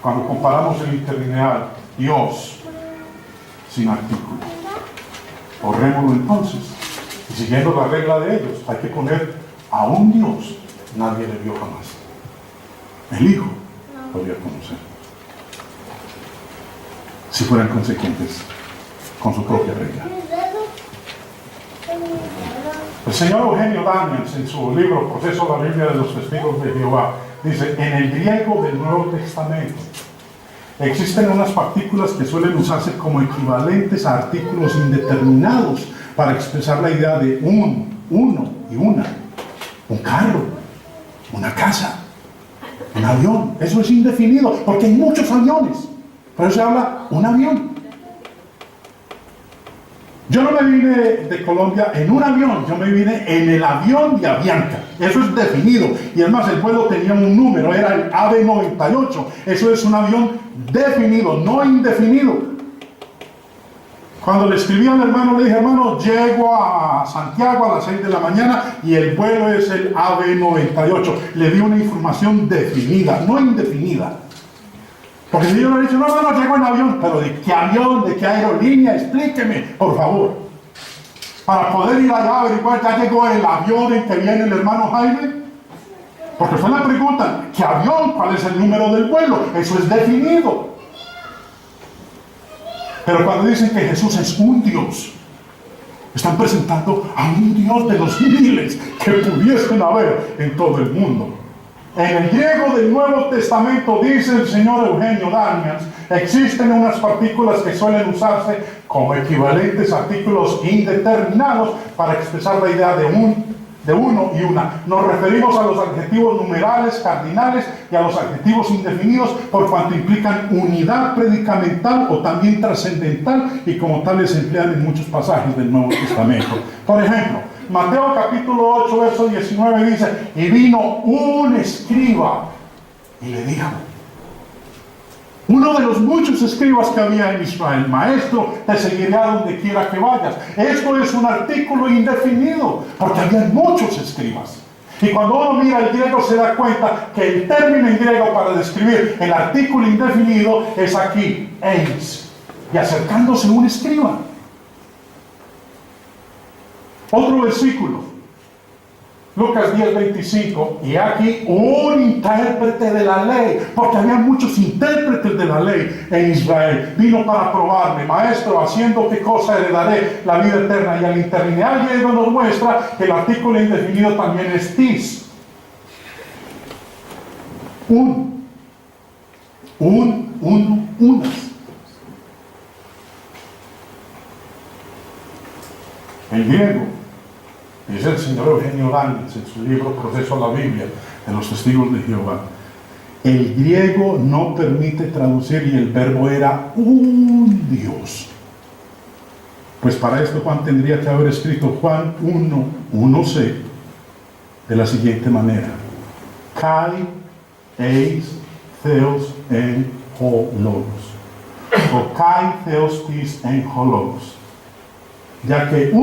Cuando comparamos el interlineal, Dios sin artículo. Borrémoslo entonces. Y siguiendo la regla de ellos, hay que poner a un Dios nadie le vio jamás. El Hijo lo dio a conocer. Si fueran consecuentes con su propia regla. El señor Eugenio Daniels, en su libro Proceso de la Biblia de los Testigos de Jehová, dice: en el griego del Nuevo Testamento existen unas partículas que suelen usarse como equivalentes a artículos indeterminados para expresar la idea de uno y una. Un carro, una casa, un avión. Eso es indefinido porque hay muchos aviones. Por eso se habla un avión. Yo no me vine de Colombia en un avión, yo me vine en el avión de Avianca. Eso es definido. Y además el vuelo tenía un número, era el AB98. Eso es un avión definido, no indefinido. Cuando le escribí al hermano, le dije: hermano, llego a Santiago a las 6 de la mañana y el vuelo es el AB98. Le di una información definida, no indefinida. Porque si yo le he dicho: no, llego en avión. Pero ¿de qué avión? ¿De qué aerolínea? Explíqueme, por favor. Para poder ir allá a averiguar, ¿ya llegó el avión en que viene el hermano Jaime? Porque usted le preguntan: ¿qué avión? ¿Cuál es el número del vuelo? Eso es definido. Pero cuando dicen que Jesús es un Dios, están presentando a un Dios de los miles que pudiesen haber en todo el mundo. En el griego del Nuevo Testamento, dice el señor Eugenio Daniels, existen unas partículas que suelen usarse como equivalentes a artículos indeterminados para expresar la idea de uno y una. Nos referimos a los adjetivos numerales, cardinales y a los adjetivos indefinidos por cuanto implican unidad predicamental o también trascendental y como tales se emplean en muchos pasajes del Nuevo Testamento. Por ejemplo, Mateo capítulo 8, verso 19 dice: y vino un escriba y le dijo, uno de los muchos escribas que había en Israel: maestro, te seguiré a donde quiera que vayas. Esto es un artículo indefinido, porque había muchos escribas. Y cuando uno mira el griego se da cuenta que el término en griego para describir el artículo indefinido es aquí, eis, y acercándose un escriba. Otro versículo, Lucas 10:25, y aquí un intérprete de la ley, porque había muchos intérpretes de la ley en Israel, vino para probarme: maestro, ¿haciendo qué cosa heredaré la vida eterna? Y el interlineal griego nos muestra que el artículo indefinido también es tis. Unas. El griego, dice el señor Eugenio Daniels en su libro Proceso a la Biblia de los Testigos de Jehová, el griego no permite traducir y el verbo era un Dios. Pues para esto Juan tendría que haber escrito Juan 1:1c de la siguiente manera: Kai eis theos en ho logos, o Kai theos tis en ho logos, ya que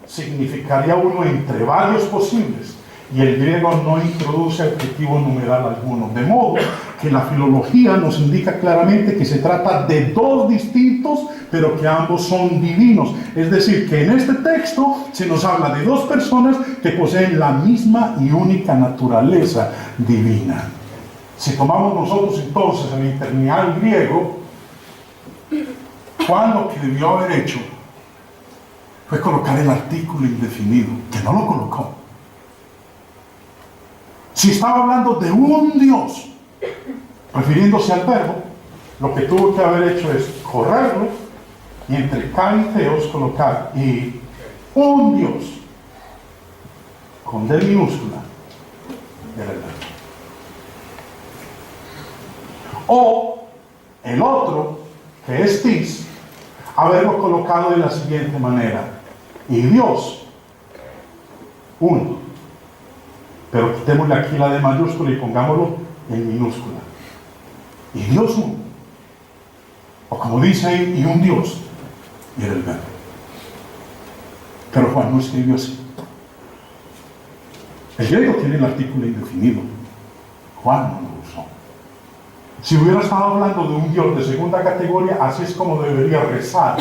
significaría uno entre varios posibles, y el griego no introduce adjetivo numeral alguno, de modo que la filología nos indica claramente que se trata de dos distintos, pero que ambos son divinos. Es decir, que en este texto se nos habla de dos personas que poseen la misma y única naturaleza divina. Si tomamos nosotros entonces el interlineal griego, Juan lo que debió haber hecho fue colocar el artículo indefinido, que no lo colocó. Si estaba hablando de un Dios, refiriéndose al verbo, lo que tuvo que haber hecho es correrlo y entre Kai y Theos colocar y un Dios con D minúscula era el verbo. O el otro, que es tis, haberlo colocado de la siguiente manera: y Dios, uno. Pero quitémosle aquí la D mayúscula y pongámoslo en minúscula. Y Dios uno. O como dice ahí, y un Dios, y era el verbo. Pero Juan no escribió así. El griego tiene el artículo indefinido. Juan no lo usó. Si hubiera estado hablando de un Dios de segunda categoría, así es como debería rezar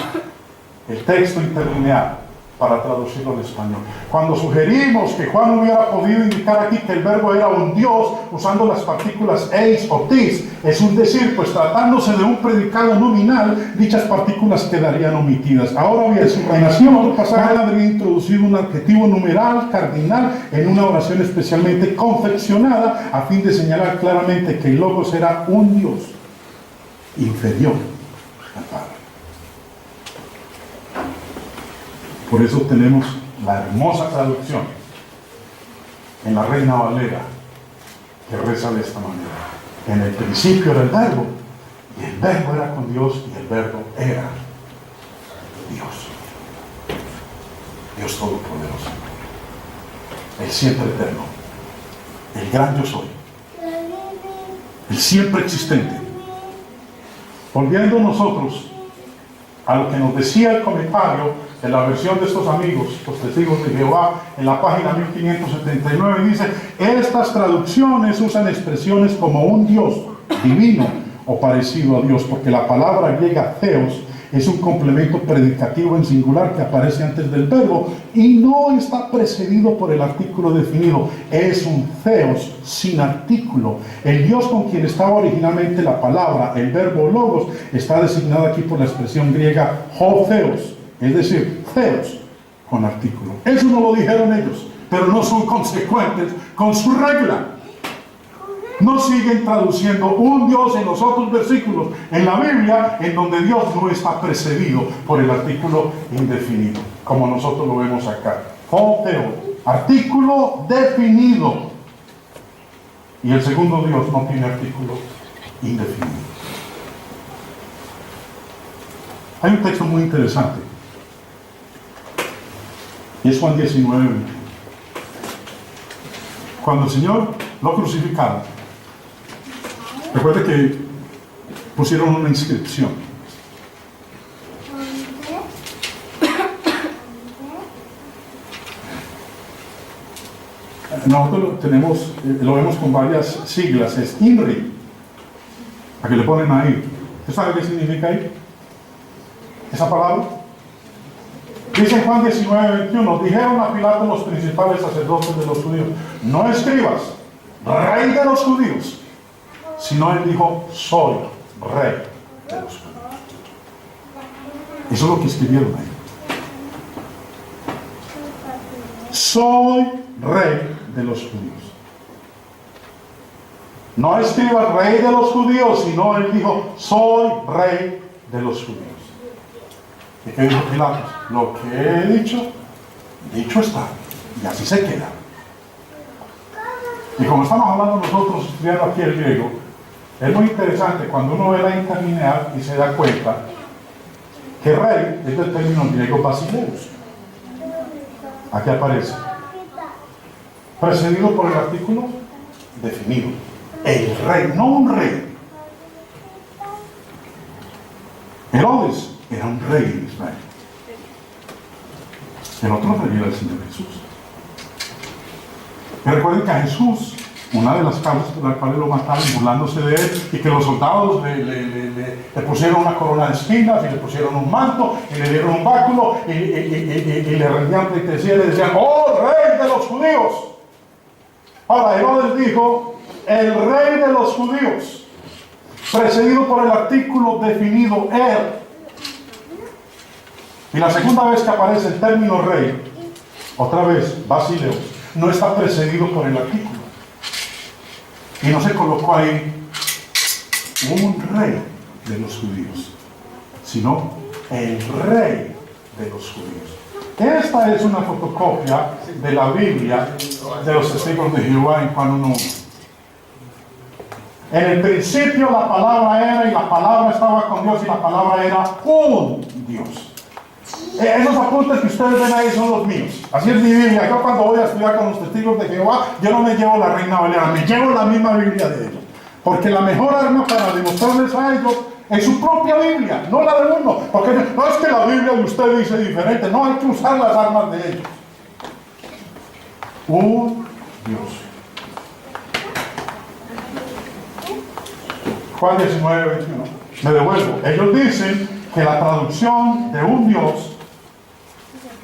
el texto interlineal para traducirlo al español. Cuando sugerimos que Juan hubiera podido indicar aquí que el verbo era un Dios usando las partículas eis o tis, es un decir, pues tratándose de un predicado nominal, dichas partículas quedarían omitidas. Ahora bien, su relación pasada habría introducido un adjetivo numeral cardinal en una oración especialmente confeccionada a fin de señalar claramente que el Logos era un Dios inferior al Padre. Por eso tenemos la hermosa traducción en la Reina Valera que reza de esta manera: en el principio era el verbo, y el verbo era con Dios, y el verbo era Dios. Dios Todopoderoso, el siempre eterno, el gran yo soy, el siempre existente. Volviendo nosotros a lo que nos decía el comentario en la versión de estos amigos, los testigos de Jehová, en la página 1579, dice: estas traducciones usan expresiones como un Dios divino o parecido a Dios, porque la palabra griega theos es un complemento predicativo en singular que aparece antes del verbo y no está precedido por el artículo definido. Es un theos sin artículo. El Dios con quien estaba originalmente la palabra, el verbo logos, está designado aquí por la expresión griega ho theos, es decir, theos con artículo. Eso no lo dijeron ellos, pero no son consecuentes con su regla. No siguen traduciendo un Dios en los otros versículos en la Biblia en donde Dios no está precedido por el artículo indefinido, como nosotros lo vemos acá. Ho theo, artículo definido. Y el segundo Dios no tiene artículo indefinido. Hay un texto muy interesante, y es Juan 19, 20. Cuando el Señor lo crucificaron, recuerde que pusieron una inscripción. Nosotros tenemos, lo vemos con varias siglas, es INRI, a que le ponen ahí. ¿Usted sabe qué significa ahí? Esa palabra. Dice en Juan 19, 21, dijeron a Pilato los principales sacerdotes de los judíos: no escribas, rey de los judíos, sino él dijo: soy rey de los judíos. Eso es lo que escribieron ahí. Soy rey de los judíos. No escribas rey de los judíos, sino él dijo: soy rey de los judíos. ¿Y qué dijo Pilato? Lo que he dicho, dicho está, y así se queda. Y como estamos hablando nosotros estudiando aquí el griego, es muy interesante cuando uno ve la interlineal y se da cuenta que rey es del término griego basileus. Aquí aparece, precedido por el artículo definido. El rey, no un rey. Herodes era un rey en Israel. El otro rey era el Señor Jesús. Y recuerden que a Jesús, una de las causas por las cuales lo mataron, burlándose de él, y que los soldados le pusieron una corona de espinas, y le pusieron un manto, y le dieron un báculo, y le rendían pleitesía, y le decían: ¡oh, rey de los judíos! Ahora, Herodes dijo: el rey de los judíos, precedido por el artículo definido, él. Y la segunda vez que aparece el término rey, otra vez, basileus, no está precedido por el artículo. Y no se colocó ahí un rey de los judíos, sino el rey de los judíos. Esta es una fotocopia de la Biblia de los testigos de Jehová en Juan 1:1. En el principio la palabra era, y la palabra estaba con Dios, y la palabra era un Dios. Esos apuntes que ustedes ven ahí son los míos. Así es mi Biblia. Yo cuando voy a estudiar con los testigos de Jehová, yo no me llevo la Reina Valera, me llevo la misma Biblia de ellos. Porque la mejor arma para demostrarles a ellos en su propia Biblia, no la de uno, porque no es que la Biblia de usted dice diferente, no, hay que usar las armas de ellos. Un Dios. Juan 19, 21. Me devuelvo. Ellos dicen que la traducción de un Dios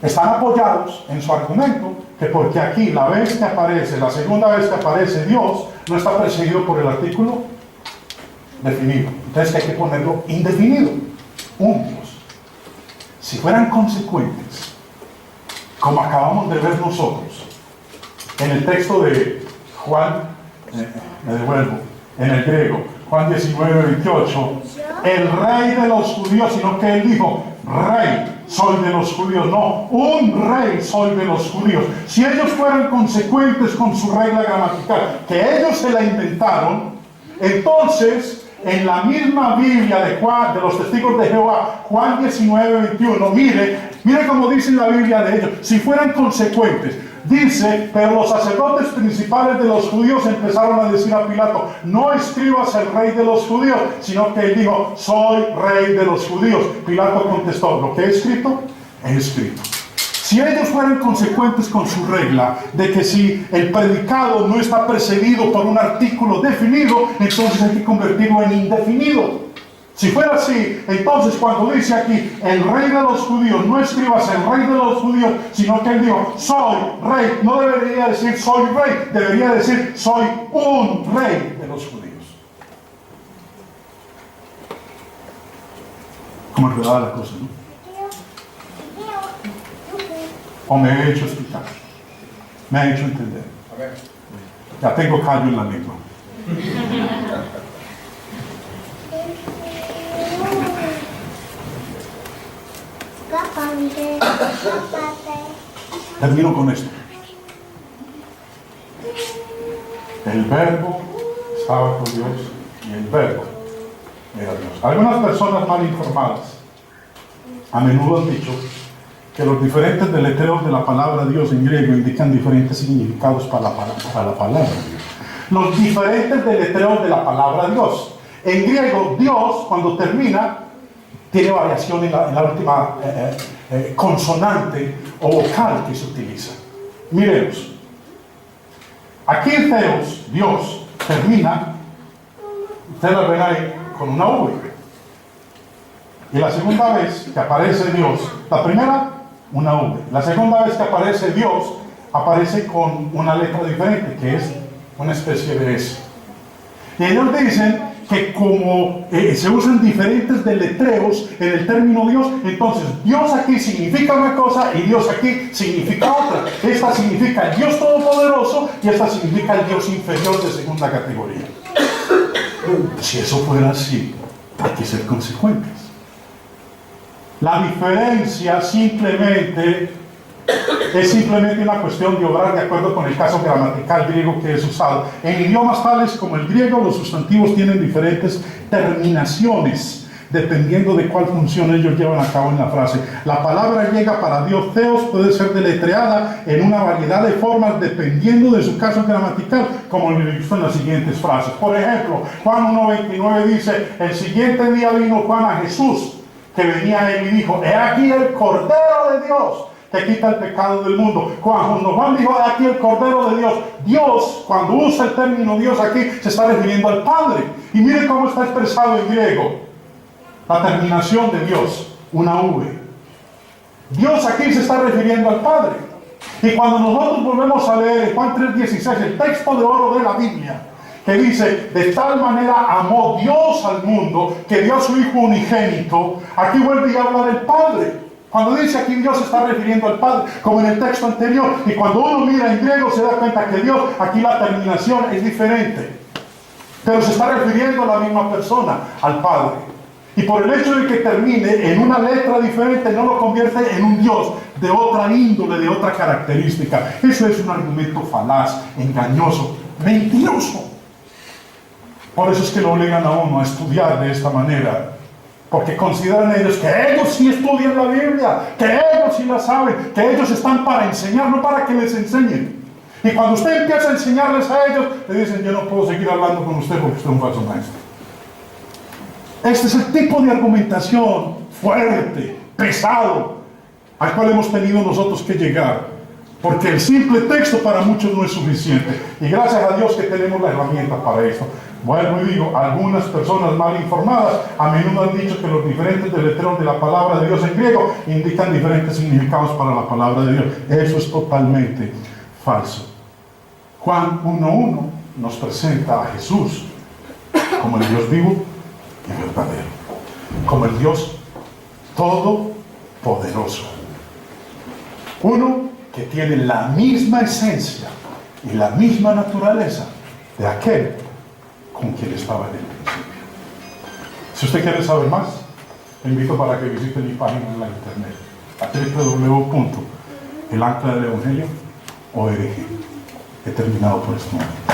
están apoyados en su argumento que porque aquí la vez que aparece, la segunda vez que aparece Dios, no está precedido por el artículo definido. Entonces hay que ponerlo indefinido. Un Dios. Si fueran consecuentes, como acabamos de ver nosotros, en el texto de Juan, me devuelvo, en el griego, Juan 19, 28, el rey de los judíos, sino que él dijo, rey, soy de los judíos. No, un rey soy de los judíos. Si ellos fueran consecuentes con su regla gramatical, que ellos se la inventaron, entonces, en la misma Biblia de Juan, de los testigos de Jehová, Juan 19, 21, mire cómo dice la Biblia de ellos, si fueran consecuentes, dice, pero los sacerdotes principales de los judíos empezaron a decir a Pilato, no escribas el rey de los judíos, sino que él dijo, soy rey de los judíos. Pilato contestó, lo que he escrito, he escrito. Si ellos fueran consecuentes con su regla de que si el predicado no está precedido por un artículo definido, entonces hay que convertirlo en indefinido. Si fuera así, entonces cuando dice aquí, el rey de los judíos, no escribas el rey de los judíos, sino que él dijo, soy rey, no debería decir soy rey, debería decir soy un rey de los judíos. ¿Cómo enredada la cosa, no? ¿O me he hecho explicar? ¿Me he hecho entender? Ya tengo callo en la lengua. Termino con esto. El verbo estaba con Dios y el verbo era Dios. Algunas personas mal informadas a menudo han dicho que los diferentes deletreos de la palabra Dios en griego indican diferentes significados para la palabra Dios. Los diferentes deletreos de la palabra Dios. En griego, Dios, cuando termina, tiene variación en la última consonante o vocal que se utiliza. Miremos. Aquí en Theos, Dios, termina, usted lo ven ahí, con una V. Y la segunda vez que aparece Dios, la primera, una V. La segunda vez que aparece Dios, aparece con una letra diferente, que es una especie de S. Y ellos dicen que como se usan diferentes deletreos en el término Dios, entonces Dios aquí significa una cosa y Dios aquí significa otra. Esta significa el Dios Todopoderoso y esta significa el Dios inferior de segunda categoría. Si eso fuera así, hay que ser consecuentes. La diferencia es simplemente una cuestión de obrar de acuerdo con el caso gramatical griego que es usado. En idiomas tales como el griego, los sustantivos tienen diferentes terminaciones dependiendo de cuál función ellos llevan a cabo en la frase. La palabra griega para Dios, Theos, puede ser deletreada en una variedad de formas dependiendo de su caso gramatical, como lo ilustran las siguientes frases. Por ejemplo, Juan 1:29 dice, el siguiente día vino Juan a Jesús, que venía a él y dijo, he aquí el Cordero de Dios, que quita el pecado del mundo. Cuando Juan dijo, he aquí el Cordero de Dios, Dios, cuando usa el término Dios aquí, se está refiriendo al Padre. Y miren cómo está expresado en griego. La terminación de Dios, una V. Dios aquí se está refiriendo al Padre. Y cuando nosotros volvemos a leer en Juan 3:16, el texto de oro de la Biblia, que dice, de tal manera amó Dios al mundo, que dio a su Hijo unigénito, aquí vuelve a hablar el Padre. Cuando dice aquí Dios se está refiriendo al Padre, como en el texto anterior. Y cuando uno mira en griego se da cuenta que Dios, aquí la terminación es diferente. Pero se está refiriendo a la misma persona, al Padre. Y por el hecho de que termine en una letra diferente, no lo convierte en un Dios de otra índole, de otra característica. Eso es un argumento falaz, engañoso, mentiroso. Por eso es que lo obligan a uno a estudiar de esta manera. Porque consideran ellos que ellos sí estudian la Biblia, que ellos sí la saben, que ellos están para enseñar, no para que les enseñen. Y cuando usted empieza a enseñarles a ellos, le dicen, yo no puedo seguir hablando con usted porque usted es un falso maestro. Este es el tipo de argumentación fuerte, pesado, al cual hemos tenido nosotros que llegar. Porque el simple texto para muchos no es suficiente. Y gracias a Dios que tenemos la herramienta para esto. Vuelvo y digo, algunas personas mal informadas a menudo han dicho que los diferentes deletreos de la palabra de Dios en griego indican diferentes significados para la palabra de Dios. Eso es totalmente falso. Juan 1:1 nos presenta a Jesús como el Dios vivo y verdadero, como el Dios todopoderoso. Uno que tiene la misma esencia y la misma naturaleza de aquel con quien estaba en el principio. Si usted quiere saber más, le invito para que visite mi página en la internet, a www.elancladelEvangelio.org. He terminado por este momento.